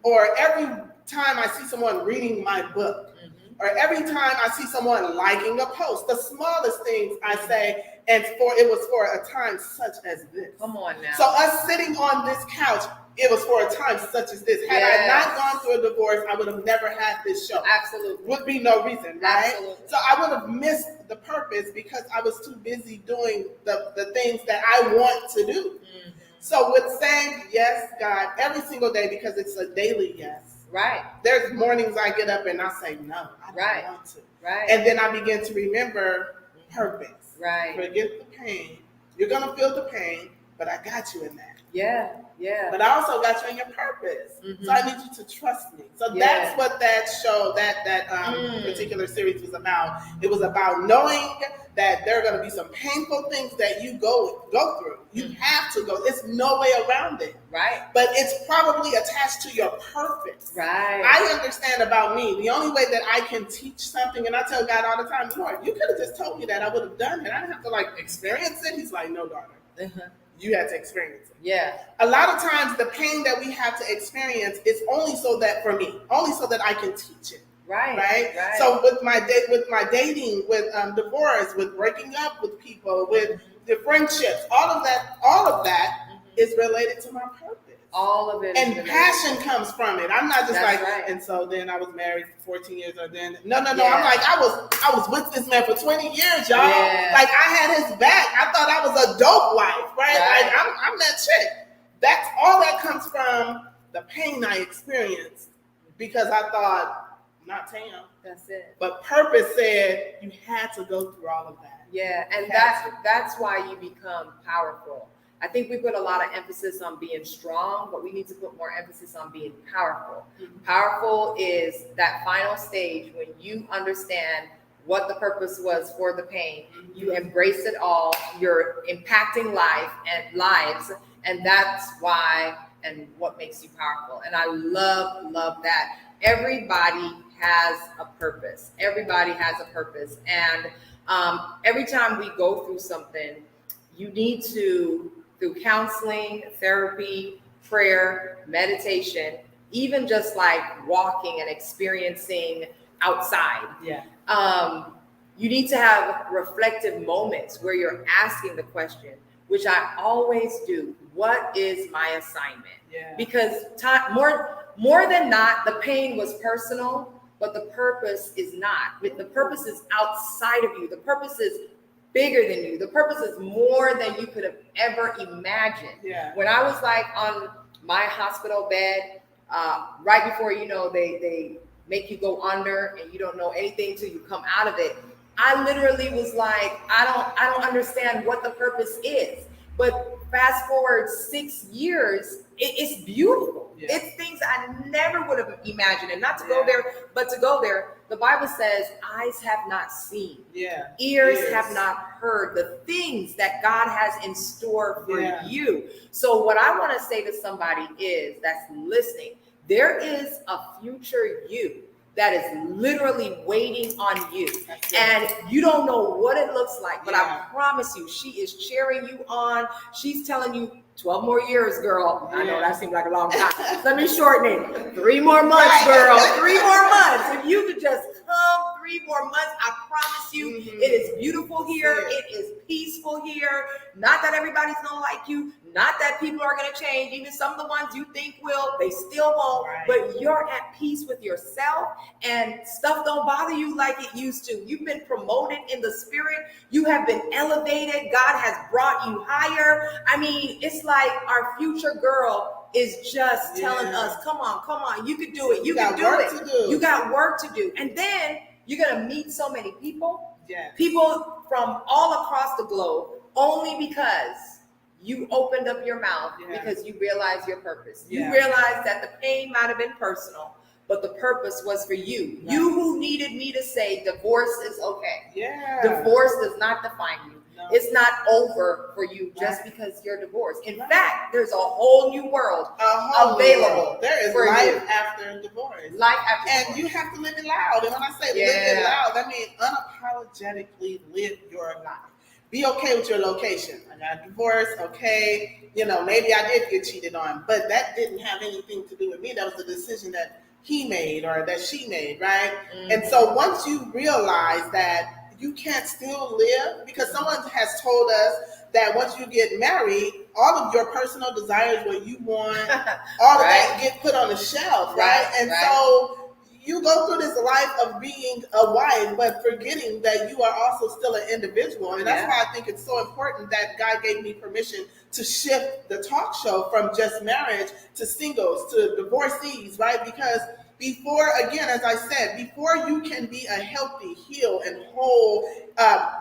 or every time I see someone reading my book, or every time I see someone liking a post, the smallest things I say, it was for a time such as this. Come on now. So us sitting on this couch, it was for a time such as this. Had I not gone through a divorce, I would have never had this show. Absolutely. Would be no reason, right? Absolutely. So I would have missed the purpose because I was too busy doing the things that I want to do. So with saying yes, God, every single day, because it's a daily yes. Right. There's mornings I get up and I say, no, I don't want to. Right. And then I begin to remember purpose. Right. Forget the pain. You're going to feel the pain, but I got you in that. Yeah, yeah. But I also got you in your purpose. Mhm. So I need you to trust me. So Yeah. that's what that show, that particular series was about. It was about knowing that there are going to be some painful things that you go through. You have to go. There's no way around it. Right. But it's probably attached to your purpose. Right. I understand about me. The only way that I can teach something, and I tell God all the time, Lord, you could have just told me that. I would have done it. I didn't have to like experience it. He's like, no, daughter. Uh-huh. You had to experience it. Yeah. A lot of times the pain that we have to experience is only so that for me, only so that I can teach it. Right. Right. Right. So with my dating, with divorce, with breaking up with people, with the friendships, all of that is related to my purpose. All of it. And passion comes from it. I'm not just That's like, right. and so then I was married for 14 years, or then no. Yeah. I'm like, I was with this man for 20 years, y'all. Yeah. Like I had his back. I thought I was a dope wife, right? Right. Like I'm that chick. That's all that comes from the pain I experienced because I thought, not Tam, That's it. but purpose said you had to go through all of that. Yeah, and Yes. that's why you become powerful. I think we put a lot of emphasis on being strong, but we need to put more emphasis on being powerful. Powerful is that final stage when you understand what the purpose was for the pain. You embrace it all. You're impacting lives, and that's why and what makes you powerful. And I love that. Everybody has a purpose. Everybody has a purpose, and every time we go through something, you need to, through counseling, therapy, prayer, meditation, even just like walking and experiencing outside. Yeah. You need to have reflective moments where you're asking the question, which I always do, what is my assignment? Yeah. Because more than not, the pain was personal, but the purpose is not. The purpose is outside of you. The purpose is bigger than you. The purpose is more than you could have ever imagined. Yeah. When I was like on my hospital bed, right before, they make you go under and you don't know anything till you come out of it, I literally was like, I don't understand what the purpose is. But fast forward 6 years, it's beautiful. Yeah. It's things I never would have imagined. And not to go there, but to go there. The Bible says, eyes have not seen. Yeah. Ears have not heard the things that God has in store for you. So what I want to say to somebody is that's listening, there is a future you that is literally waiting on you. And you don't know what it looks like, but I promise you, she is cheering you on. She's telling you 12 more years, girl. I know that seems like a long time. Let me shorten it. 3 more months, girl. 3 more months. If you could just come 3 more months, I promise you, it is beautiful here. It is peaceful here. Not that everybody's gonna like you. Not that people are gonna change. Even some of the ones you think will, they still won't. Right. But you're at peace with yourself, and stuff don't bother you like it used to. You've been promoted in the spirit. You have been elevated. God has brought you higher. I mean, it's like our future girl is just telling us, come on, you can do it. You can do it. You got work to do. And then you're going to meet so many people, people from all across the globe, only because you opened up your mouth, because you realized your purpose. You realized that the pain might have been personal, but the purpose was for you. Right. You who needed me to say divorce is okay. Yeah. Divorce does not define you. No. It's not over for you just because you're divorced. In fact, there's a whole new world available. There is for life you. After divorce. Life after divorce. And you have to live it loud. And when I say live it loud, that means unapologetically live your life. Be okay with your location. I got divorced, okay. Maybe I did get cheated on, but that didn't have anything to do with me. That was a decision that he made or that she made, right? Mm-hmm. And so once you realize that you can't still live, because someone has told us that once you get married, all of your personal desires, what you want, all of that get put on the shelf, right? And so you go through this life of being a wife, but forgetting that you are also still an individual. And that's why I think it's so important that God gave me permission to shift the talk show from just marriage to singles, to divorcees, right? Because before, again, as I said, before you can be a healthy, healed, and whole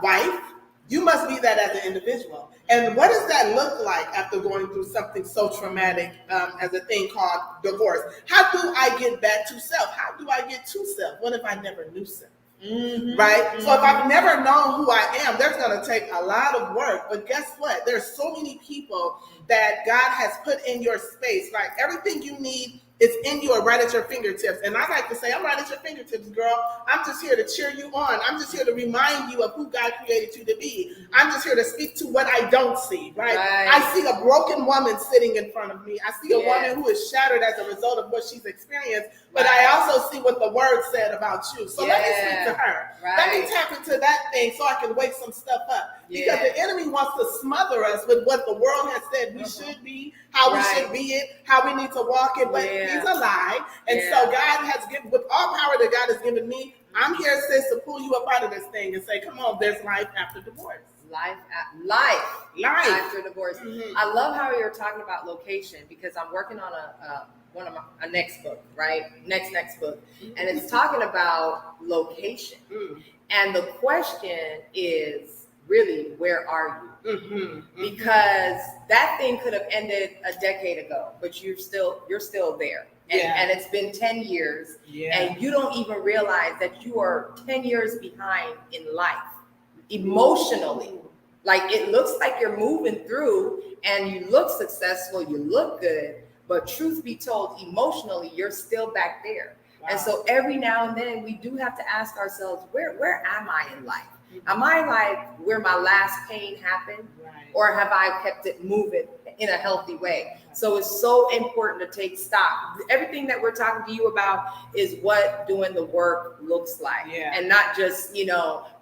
wife, You must be that as an individual. And what does that look like after going through something so traumatic as a thing called divorce? How do I get back to self? How do I get to self? What if I never knew self? Mhm. Right? So if I've never known who I am, there's going to take a lot of work. But guess what? There's so many people that God has put in your space. Like everything you need is in you, right at your fingertips. And I like to say, I'm right at your fingertips, girl. I'm just here to cheer you on. I'm just here to remind you of who God created you to be. I'm just here to speak to what I don't see, right? I see a broken woman sitting in front of me. I see a woman who is shattered as a result of what she's experienced. But I also see what the word said about you. So let me speak to her. Let me tap into that thing so I can wake some stuff up. Because the enemy wants to smother us with what the world has said we should be, how we should be it, how we need to walk it. But he's a lie. And so God has given, with all power that God has given me, I'm here, sis, to pull you up out of this thing and say, come on, there's life after divorce. Life after divorce. Mm-hmm. I love how you're talking about location because I'm working on a next book, right? Next book. And it's talking about location. And the question is really, where are you? Because that thing could have ended a decade ago, but you're still there. And it's been 10 years and you don't even realize that you are 10 years behind in life, emotionally. Like it looks like you're moving through and you look successful, you look good, but truth be told, emotionally, you're still back there. Wow. And so every now and then we do have to ask ourselves, where am I in life? Am I like where my last pain happened? Or have I kept it moving in a healthy way? So it's so important to take stock. Everything that we're talking to you about is what doing the work looks like. And not just,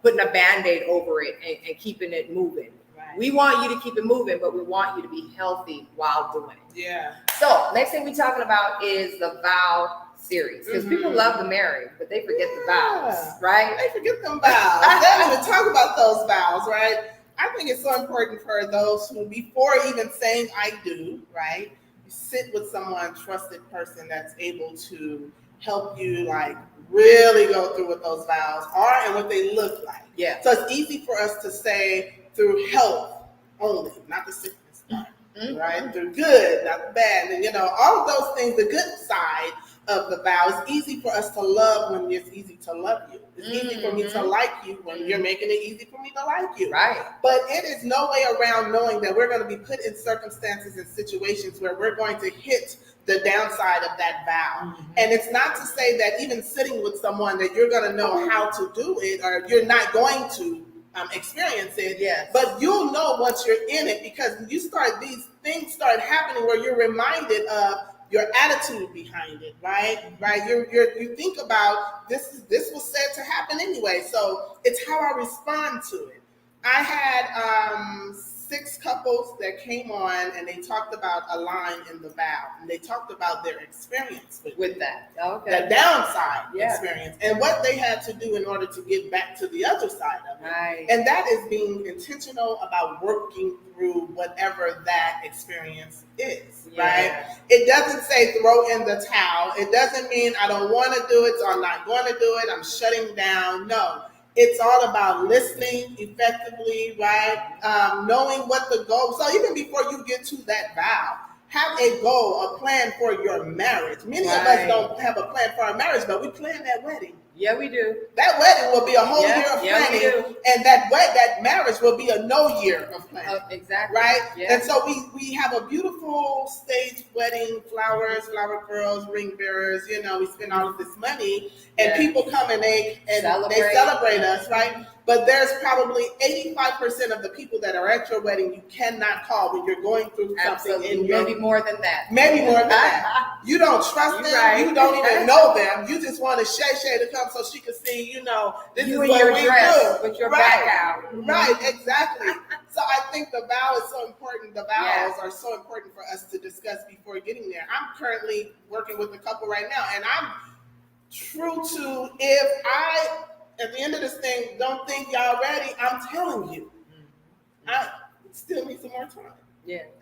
putting a Band-Aid over it and keeping it moving. We want you to keep it moving, but we want you to be healthy while doing it. So next thing we're talking about is the vow series. Because people love the marriage, but they forget the vows, right? They forget them vows. They don't even talk about those vows, right? I think it's so important for those who, before even saying I do, right, you sit with someone, trusted person that's able to help you like really go through what those vows are and what they look like. So it's easy for us to say through health only, not the sickness part, right? Through good, not the bad. And all of those things, the good side of the vow. It's easy for us to love when it's easy to love you. It's easy for me to like you when you're making it easy for me to like you. But it is no way around knowing that we're going to be put in circumstances and situations where we're going to hit the downside of that vow. And it's not to say that even sitting with someone that you're going to know how to do it or you're not going to experience it. But you'll know once you're in it because these things start happening where you're reminded of your attitude behind it, right? You think about this was said to happen anyway, so it's how I respond to it. I had 6 couples that came on and they talked about a line in the vow and they talked about their experience with that. The downside experience and what they had to do in order to get back to the other side of it. And that is being intentional about working through whatever that experience is, right? It doesn't say throw in the towel. It doesn't mean I don't want to do it, so I'm not going to do it. I'm shutting down. No. It's all about listening effectively, right? Knowing what the goal. So even before you get to that vow, have a goal, a plan for your marriage. Many of us don't have a plan for our marriage, but we plan that wedding. Yeah, we do. That wedding will be a whole year of planning, and that marriage will be a no year of planning. Exactly. Right? And so we have a beautiful staged wedding, flowers, flower girls, ring bearers. We spend all of this money, and people come and they celebrate us, right? But there's probably 85% of the people that are at your wedding you cannot call when you're going through something. Maybe more than that. Maybe more than that. You don't trust them. You don't even know them. You just want Shay to come so she can see, this you is in what your we dress do. with your back out. Right, exactly. So I think the vow is so important. The vows are so important for us to discuss before getting there. I'm currently working with a couple right now, and I'm true to if I, at the end of this thing, don't think y'all ready, I'm telling you, I still need some more time.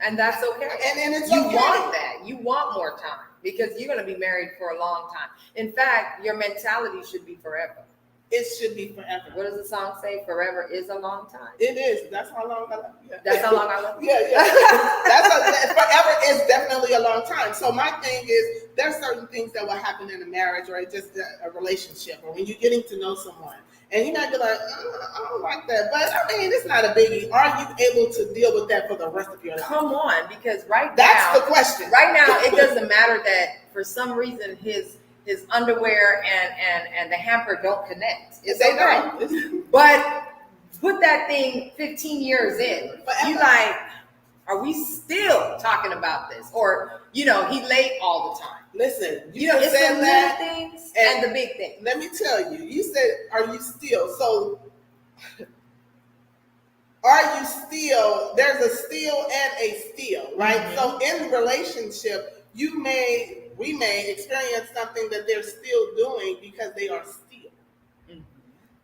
And that's okay. And it's you okay. Want that. You want more time because you're going to be married for a long time. In fact, your mentality should be forever. it should be forever. What does the song say? Forever is a long time. It is. That's how long I love you. That's how long I love you. Yeah. Forever is definitely a long time. So my thing is, there's certain things that will happen in a marriage or just a relationship, or when you're getting to know someone, and you might be like, I don't like that, but I mean, it's not a biggie. Are you able to deal with that for the rest of your life? Come on, because That's the question. Right now, it doesn't matter that for some reason his underwear and the hamper don't connect. It's They okay. don't. But put that thing 15 years in. Forever. You like, are we still talking about this? Or, you know, he late all the time. Listen, You know, it's the said little that. things and- and the big things. Let me tell you, you said, are you still? So, are you still? There's a still and a still, right? Mhm. So, in relationship, we may experience something that they're still doing because they are still. Mhm.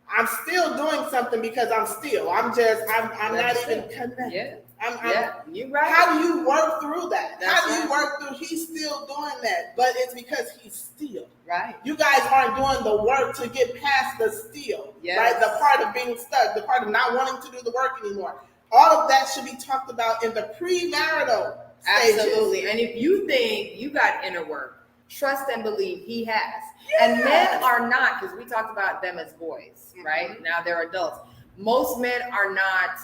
I'm still doing something because I'm still. I'm not That's even it. connected. Yeah, I'm yeah, you're right. How do you work through that? That's How do you right. work through? He's still doing that, but it's because he's still. Right. You guys aren't doing the work to get past the still, Yes. right? The part of being stuck, the part of not wanting to do the work anymore. All of that should be talked about in the premarital stages. Absolutely. And if you think you got inner work, trust and believe he has. And men are not, because we talked about them as boys, right? Now they're adults. Most men are not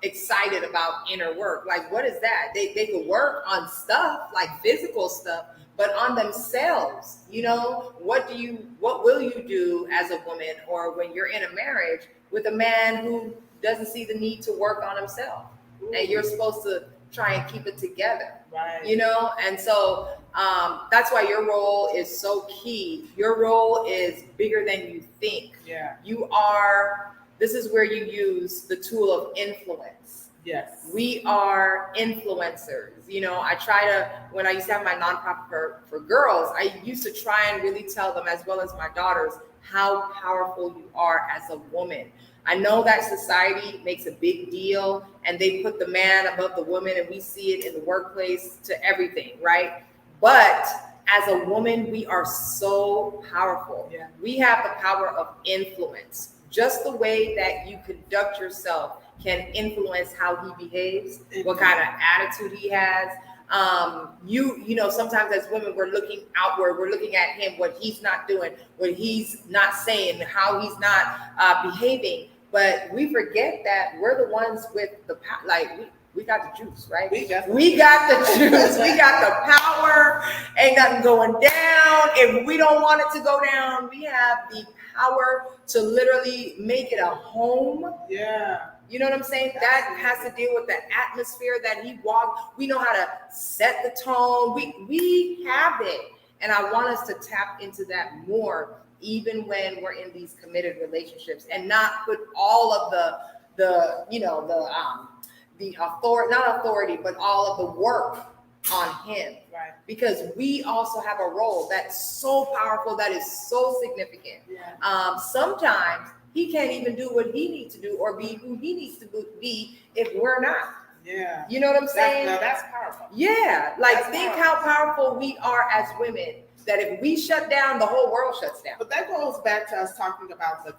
excited about inner work. Like, what is that? They could work on stuff, like physical stuff, but on themselves. You know, what will you do as a woman, or when you're in a marriage with a man who doesn't see the need to work on himself? And you're supposed to try and keep it together. Right. You know, and so that's why your role is so key. Your role is bigger than you think. Yeah. This is where you use the tool of influence. Yes. We are influencers. You know, when I used to have my nonprofit for girls, I used to try and really tell them, as well as my daughters, how powerful you are as a woman. I know that society makes a big deal and they put the man above the woman, and we see it in the workplace to everything, right? But as a woman, we are so powerful. Yeah. We have the power of influence. Just the way that you conduct yourself can influence how he behaves, what kind of attitude he has. You know, sometimes as women, we're looking outward, we're looking at him, what he's not doing, what he's not saying, how he's not behaving. But we forget that we're the ones with the power. Like, we got the juice, right? We got the juice. We got the power. Ain't nothing going down. If we don't want it to go down, we have the power to literally make it a home. Yeah. You know what I'm saying? That has to deal with the atmosphere that he walked. We know how to set the tone. We have it. And I want us to tap into that more, even when we're in these committed relationships, and not put all of the authority, not authority, but all of the work on him. Right. Because we also have a role that's so powerful, that is so significant. Yeah. Sometimes he can't even do what he needs to do or be who he needs to be if we're not. Yeah. You know what I'm saying? That's powerful. Yeah. Like, That's think powerful. how powerful we are as women, that if we shut down, the whole world shuts down. But that goes back to us talking about the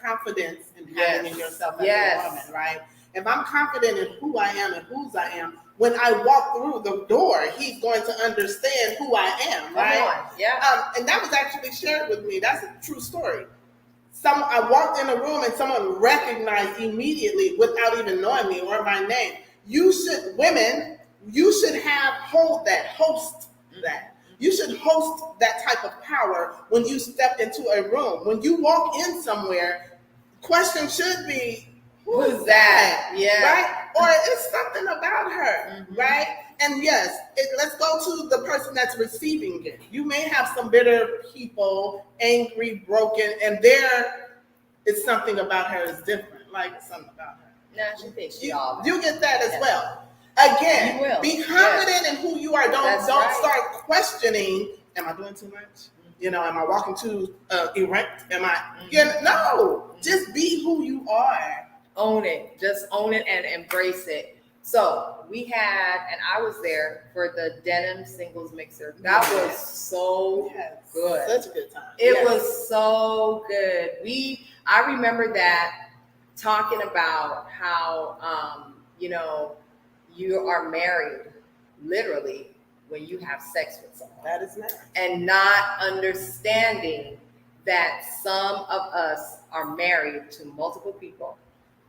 confidence in having Yes. in yourself as Yes. a woman, right? If I'm confident in who I am and whose I am, when I walk through the door, he's going to understand who I am, right? Come on. Yeah. And that was actually shared with me. That's a true story. I walked in a room and someone recognized immediately without even knowing me or my name. Women, you should host that. You should host that type of power when you step into a room. When you walk in somewhere, question should be, who's that? Yeah. Right? Or it's something about her, Mhm. right? And yes, let's go to the person that's receiving it. You may have some bitter people, angry, broken, and it's something about her is different. Like, something about her. Nah, she thinks she all that. You get that as Yeah. well. Again, You will. be confident in who you are. Don't That's right. start questioning, am I doing too much? You know, am I walking too erect? No, just be who you are. Own it. Just own it and embrace it. So we had, and I was there for the denim singles mixer. That was so Yes. good. Such a good time. It Yes. was so good. I remember that talking about how, you are married literally when you have sex with someone, That is nice. and not understanding that some of us are married to multiple people.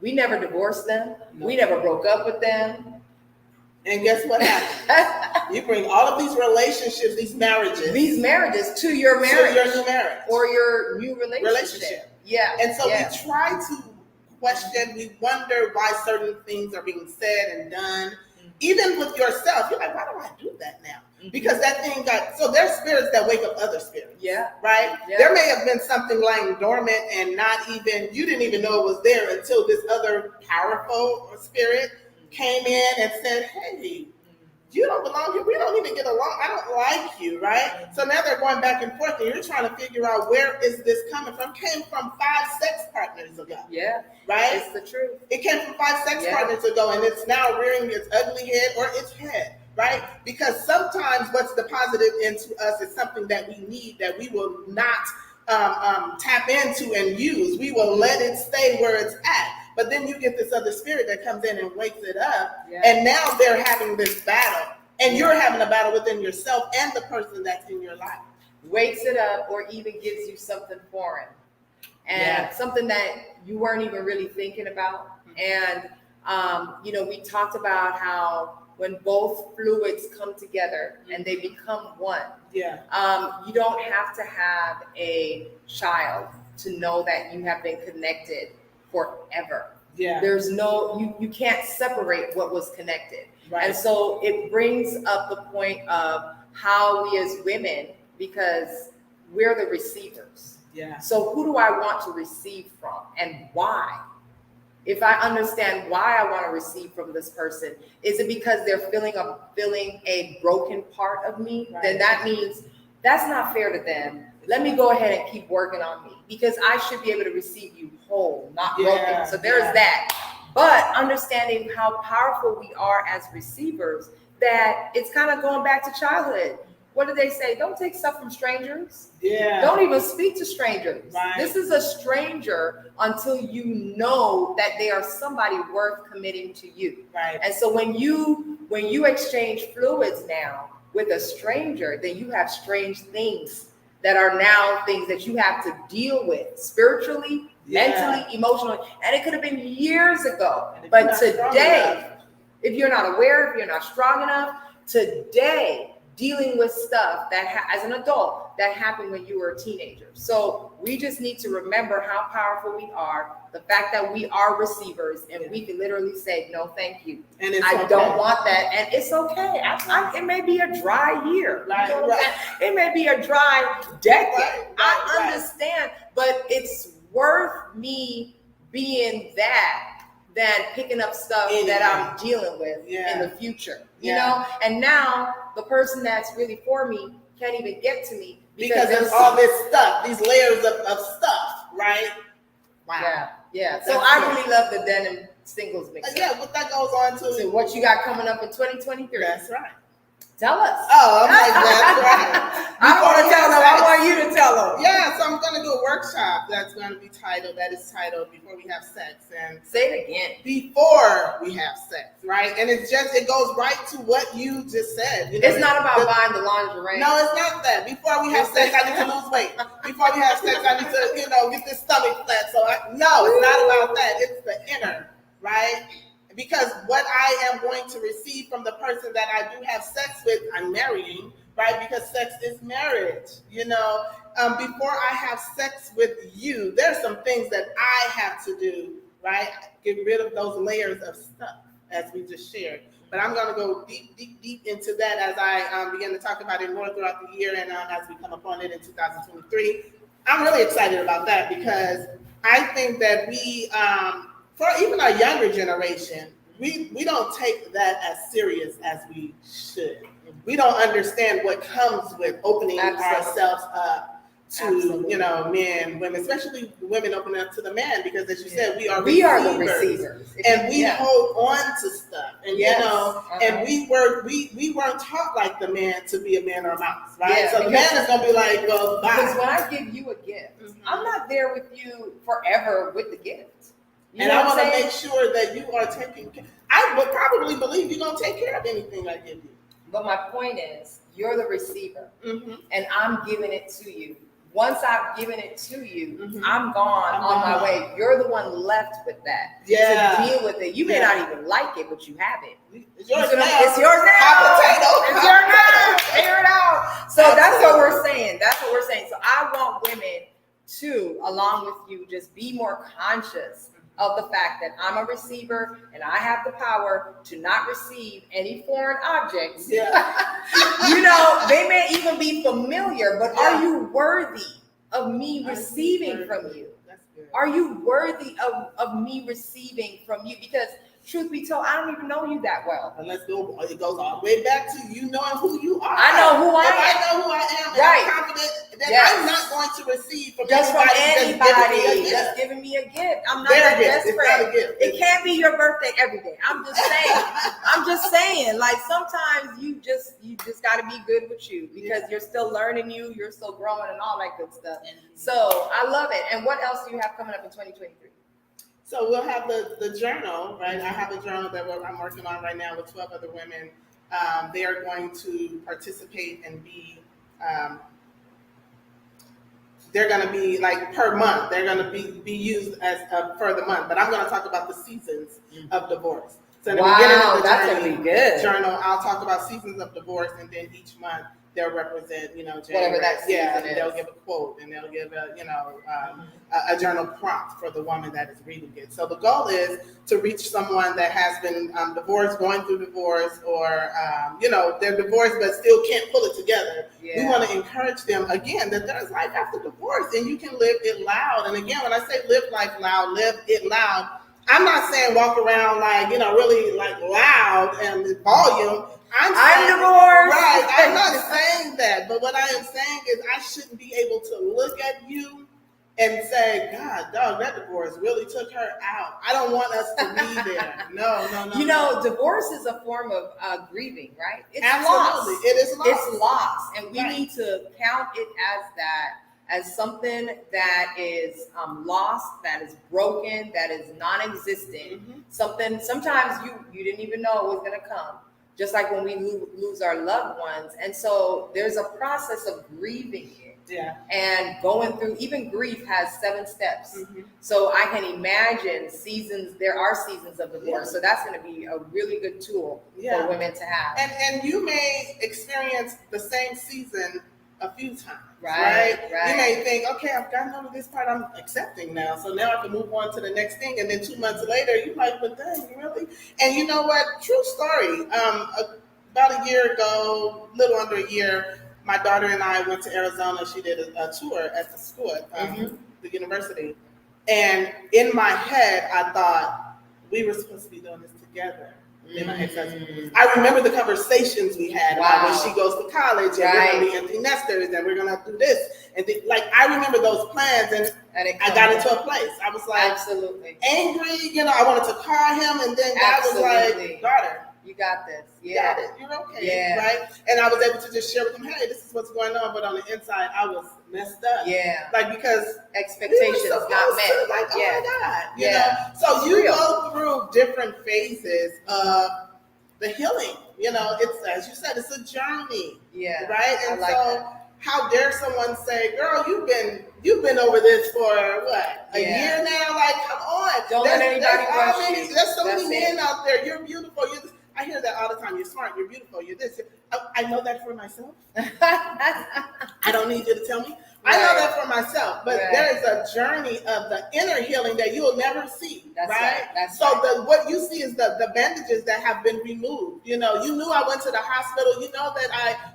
We never divorced them. No. We never broke up with them. And guess what happens? You bring all of these relationships, these marriages, These marriages to your to marriage your new marriage. or your new relationship. Yeah. And so yeah. we try to question, we wonder why certain things are being said and done. Even with yourself, you're like, why do I do that now? Because that thing so there's spirits that wake up other spirits. Yeah. Right? Yeah. There may have been something lying dormant and you didn't even know it was there until this other powerful spirit came in and said, hey, you don't belong here. We don't even get along. I don't like you, right? So now they're going back and forth, and you're trying to figure out where is this coming from. Came from 5 sex partners ago, Yeah. right? It's the truth. It came from 5 sex Yeah. partners ago, and it's now rearing its ugly head or its head, right? Because sometimes what's deposited into us is something that we need that we will not tap into and use. We will let it stay where it's at. But then you get this other spirit that comes in and wakes it up, Yeah. and now they're having this battle, and you're having a battle within yourself and the person that's in your life. Wakes it up or even gives you something foreign and Yeah. something that you weren't even really thinking about. And, we talked about how when both fluids come together and they become one, Yeah. you don't have to have a child to know that you have been connected forever. Yeah. There's you can't separate what was connected. Right. And so it brings up the point of how we as women, because we're the receivers. Yeah. So who do I want to receive from and why? If I understand why I want to receive from this person, is it because they're feeling a broken part of me? Right. Then that means that's not fair to them. Let me go ahead and keep working on me because I should be able to receive you whole, not broken. So there's that. But understanding how powerful we are as receivers, that it's kind of going back to childhood. What do they say? Don't take stuff from strangers. Yeah. Don't even speak to strangers. Right. This is a stranger until you know that they are somebody worth committing to you. Right. And so when you exchange fluids now with a stranger, then you have strange things that are now things that you have to deal with spiritually, mentally, emotionally. And it could have been years ago. But today, if you're not aware, if you're not strong enough, today, dealing with stuff that as an adult that happened when you were a teenager. So we just need to remember how powerful we are, the fact that we are receivers, and we can literally say, no, thank you. And it's I don't want that. And it's okay. It may be a dry year. Right, You know what I'm saying? It may be a dry decade. I right. understand, but it's worth me being that than picking up stuff that I'm dealing with in the future, you know? And now the person that's really for me can't even get to me because there's all this stuff, these layers of stuff, right? Wow. Yeah. So I really love the denim singles mix. Yeah, but that goes on to So what you got coming up in 2023? That's right. Tell us. Oh, I'm like, that's right. I don't want to tell them. I want you to tell them. Yeah, so I'm going to do a workshop that is titled Before We Have Sex. And say it again. Before we have sex, right? And it goes right to what you just said. You know, it's not about buying the lingerie. No, it's not that. Before we have sex, I need to lose weight. Before we have sex, I need to, get this stomach flat. No, it's not about that. It's the inner, right? Because what I am going to receive from the person that I do have sex with, I'm marrying, right? Because sex is marriage, Before I have sex with you, there's some things that I have to do, right? Get rid of those layers of stuff, as we just shared. But I'm going to go deep into that as I begin to talk about it more throughout the year and as we come upon it in 2023. I'm really excited about that because I think that we, for even our younger generation, we don't take that as serious as we should. We don't understand what comes with opening ourselves up to, Absolutely. men, women, especially women opening up to the man, because as you said, we are the receivers. receivers. And we Yeah. hold on to stuff, and Yes. and we weren't taught like the man to be a man or a mouse, right? Yeah, so the man is gonna be like, well, Because bye. when I give you a gift, I'm not there with you forever with the gift. You And know I what want I'm to saying? make sure that you are taking care. I would probably believe you're gonna take care of anything I give you. But my point is, you're the receiver, Mm-hmm. and I'm giving it to you. Once I've given it to you, Mhm. I'm gone I'm on my gone. way. You're the one left with that Yeah. to deal with it. You may Yeah. not even like it, but you have it. It's yours You know, now. It's yours now. Hot potato. It's yours now. Figure it out. So that's what Absolutely. we're saying. That's what we're saying. So I want women to, along with you, just be more conscious of the fact that I'm a receiver and I have the power to not receive any foreign objects. Yeah. They may even be familiar, but Yeah. are you worthy of me receiving from you? That's good. Are you worthy of me receiving from you? Because truth be told, I don't even know you that well. And it goes all the way back to you knowing who you are. I know who I if am. I know who I am, and Right. I'm confident that Yes. I'm not going to receive from Just from anybody anybody that's that's giving me a gift. I'm not Their that gift. It's not a desperate. gift. It can't be your birthday every day. I'm just saying. Like sometimes you just got to be good with you because you're still learning, you're still growing, and all that good stuff. So I love it. And what else do you have coming up in 2023? So we'll have the journal, right? I have a journal that I'm working on right now with 12 other women. They are going to participate and be, they're going to be like per month. They're going to be used as for the month. But I'm going to talk about the seasons of divorce. So in the beginning of the that's gonna be good. journal, I'll talk about seasons of divorce, and then each month they'll represent, January. Whatever that season and they'll is. give a quote, and they'll give a journal prompt for the woman that is reading it. So the goal is to reach someone that has been divorced, going through divorce, or they're divorced but still can't pull it together. We want to encourage them again that there's life after divorce, and you can live it loud. And again, when I say live life loud, live it loud, I'm not saying walk around like really like loud and volume. I'm divorced. Right. I'm not saying that, but what I am saying is I shouldn't be able to look at you and say, God, dog, that divorce really took her out. I don't want us to be there. No. Divorce is a form of grieving, right? It's Absolutely. loss. It is loss. It's loss, and we Right. need to count it as that, as something that is lost, that is broken, that is non-existent. Mhm. Something sometimes you didn't even know it was going to come. Just like when we lose our loved ones, and so there's a process of grieving it. Yeah. And going through, even grief has 7 steps. Mhm. So I can imagine seasons, there are seasons of divorce. Yeah. So that's going to be a really good tool Yeah. for women to have. And you may experience the same season a few times. Right. You may think, okay, I've gotten over this part, I'm accepting now. So now I can move on to the next thing. And then 2 months later, you're like, but dang, really? And you know what? True story. About a year ago, little under a year, my daughter and I went to Arizona. She did a tour at the school, the university. And in my head, I thought we were supposed to be doing this together. Me and my ex-husband. I remember the conversations we had about when she goes to college, and we're going to be empty nesters, and we're going to do this. And I remember those plans, and I got into a place. I was like, absolutely angry. I wanted to call him, and then God was like, daughter, you got this. you got it. You're okay. Yeah. Right? And I was able to just share with him, hey, this is what's going on. But on the inside, I was messed up. Yeah. Because expectations we were not met. to, like, oh my God. You know? So you real. go through different phases of the healing. It's, as you said, it's a journey. Yeah. Right? And I like so that. how dare someone say, girl, you've been over this for what, a year now? Like, come on. Don't let anybody rush you. There's so That's many it. men out there. You're beautiful. I hear that all the time. You're smart. You're beautiful. You're this. I know that for myself. I don't need you to tell me. I know that for myself. But there is a journey of the inner healing that you'll never see. That's right? That's so what you see is the bandages that have been removed. You knew I went to the hospital.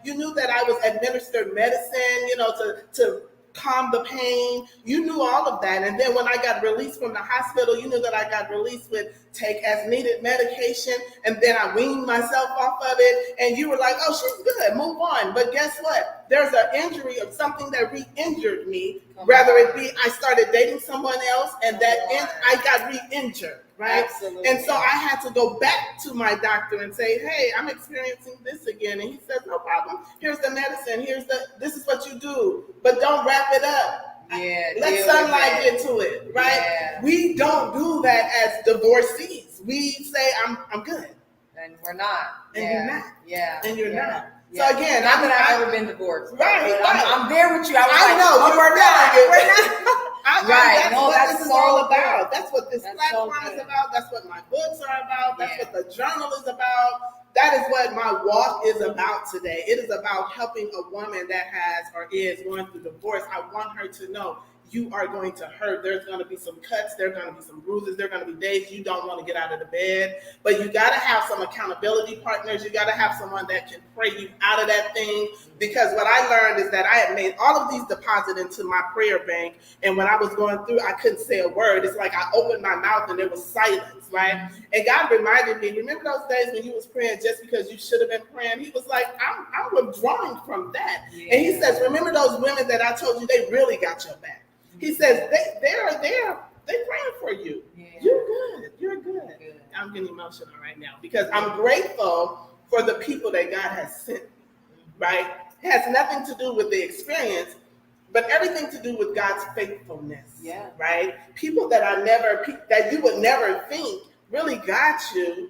You knew that I was administered medicine, to calm the pain. You knew all of that. And then when I got released from the hospital, you knew that I got released with take as needed medication. And then I weaned myself off of it. And you were like, oh, she's good. Move on. But guess what? there's an injury or something that re-injured me, Come rather on. it be I started dating someone else and I got re-injured, right? Absolutely. And so I had to go back to my doctor and say, hey, I'm experiencing this again. And he says, no problem. Here's the medicine. This is what you do. But don't wrap it up. Yeah, Let deal sunlight with it. get to it, right? Yeah. We don't do that as divorcees. We say, I'm good. And we're not. And yeah. you're not. Yeah. And you're yeah. not. Yeah. So again, not that I've ever been divorced. Right, But right. I'm there with you. I was I like, know, oh, you're we're not. not. We're not. Right. That's No, what that's this is so all good. about. That's what this That's platform so is good. about. That's what my books are about. That's Yeah. what the journal is about. That is what my walk is about today. It is about helping a woman that has or is going through divorce. I want her to know you are going to hurt. There's going to be some cuts. There's going to be some bruises. There are going to be days you don't want to get out of the bed. But you got to have some accountability partners. You got to have someone that can pray you out of that thing. Because what I learned is that I had made all of these deposits into my prayer bank. And when I was going through, I couldn't say a word. It's like I opened my mouth and there was silence, right? And God reminded me, remember those days when you was praying just because you should have been praying? He was like, I'm withdrawing from that. Yeah. And he says, remember those women that I told you, they really got your back. He says, they're praying for you. Yeah. You're good. Good. I'm getting emotional right now because I'm grateful for the people that God has sent me, right? It has nothing to do with the experience, but everything to do with God's faithfulness, Yeah. right? People that you would never think really got you,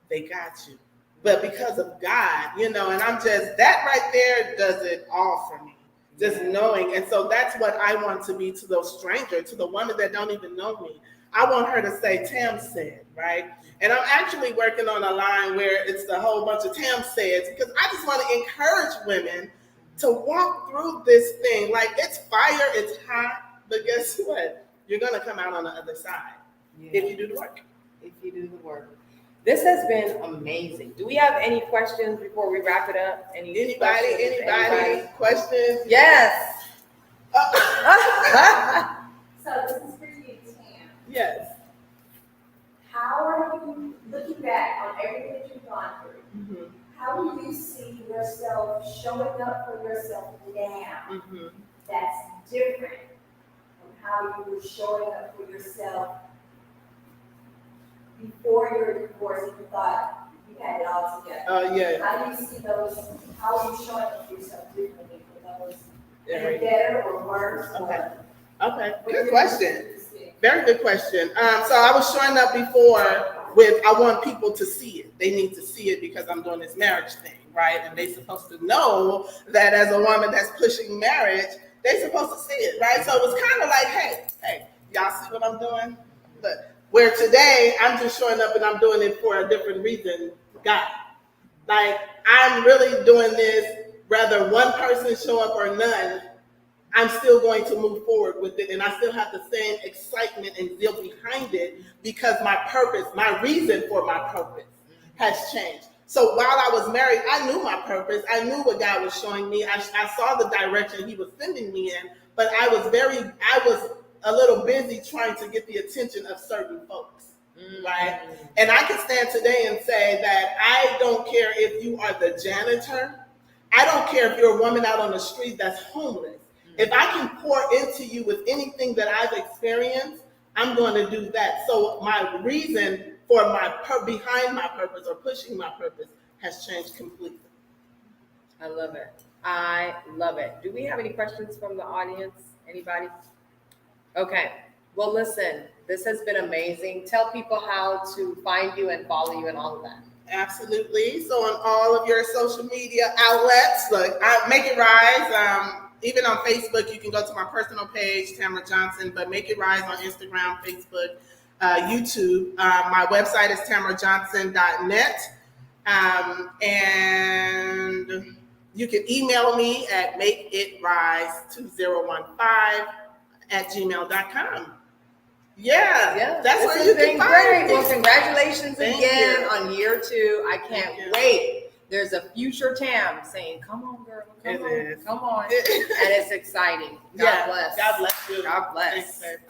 they got you. But because of God, and I'm just, that right there does it all for me. Just knowing. And so that's what I want to be to those strangers, to the women that don't even know me. I want her to say, Tam said, right? And I'm actually working on a line where it's the whole bunch of Tam says, because I just want to encourage women to walk through this thing. Like, it's fire, it's hot, but guess what? You're going to come out on the other side if you do the work. If you do the work. This has been amazing. Do we have any questions before we wrap it up? Anybody? Questions? Yes. So this is for you, Tam. Yes. How are you, looking back on everything that you've gone through, Mm-hmm. how do you see yourself showing up for yourself now Mm-hmm. that's different from how you were showing up for yourself before your divorce and you thought you had it all together? Oh, yeah. How do you see those, how are you showing up for yourself differently for those, Yeah. better or worse? Okay. Or Okay. Good question. Very good question. So I was showing up before with, I want people to see it. They need to see it because I'm doing this marriage thing, right? And they're supposed to know that as a woman that's pushing marriage, they're supposed to see it, right? So it was kind of like, hey, y'all see what I'm doing? But where today I'm just showing up and I'm doing it for a different reason, God. Like, I'm really doing this, whether one person show up or none, I'm still going to move forward with it. And I still have the same excitement and zeal behind it because my purpose, my reason for my purpose has changed. So while I was married, I knew my purpose. I knew what God was showing me. I saw the direction he was sending me in, but I was a little busy trying to get the attention of certain folks, right? And I can stand today and say that I don't care if you are the janitor. I don't care if you're a woman out on the street that's homeless. If I can pour into you with anything that I've experienced, I'm going to do that. So my reason for behind my purpose or pushing my purpose has changed completely. I love it. I love it. Do we have any questions from the audience? Anybody? Okay. Well, listen, this has been amazing. Tell people how to find you and follow you and all of that. Absolutely. So on all of your social media outlets, look, Make It Rise. Even on Facebook, you can go to my personal page, Tamara Johnson, but Make It Rise on Instagram, Facebook, YouTube. My website is tamarajohnson.net. And you can email me at makeitrise2015@gmail.com. Yeah, that's where you can find great. me. Well, congratulations Thank again you. on year 2. I can't Thank you. wait. There's a future Tam saying, come on, girl, It is. come on. And it's exciting. God bless. God bless you. God bless. Thanks, babe.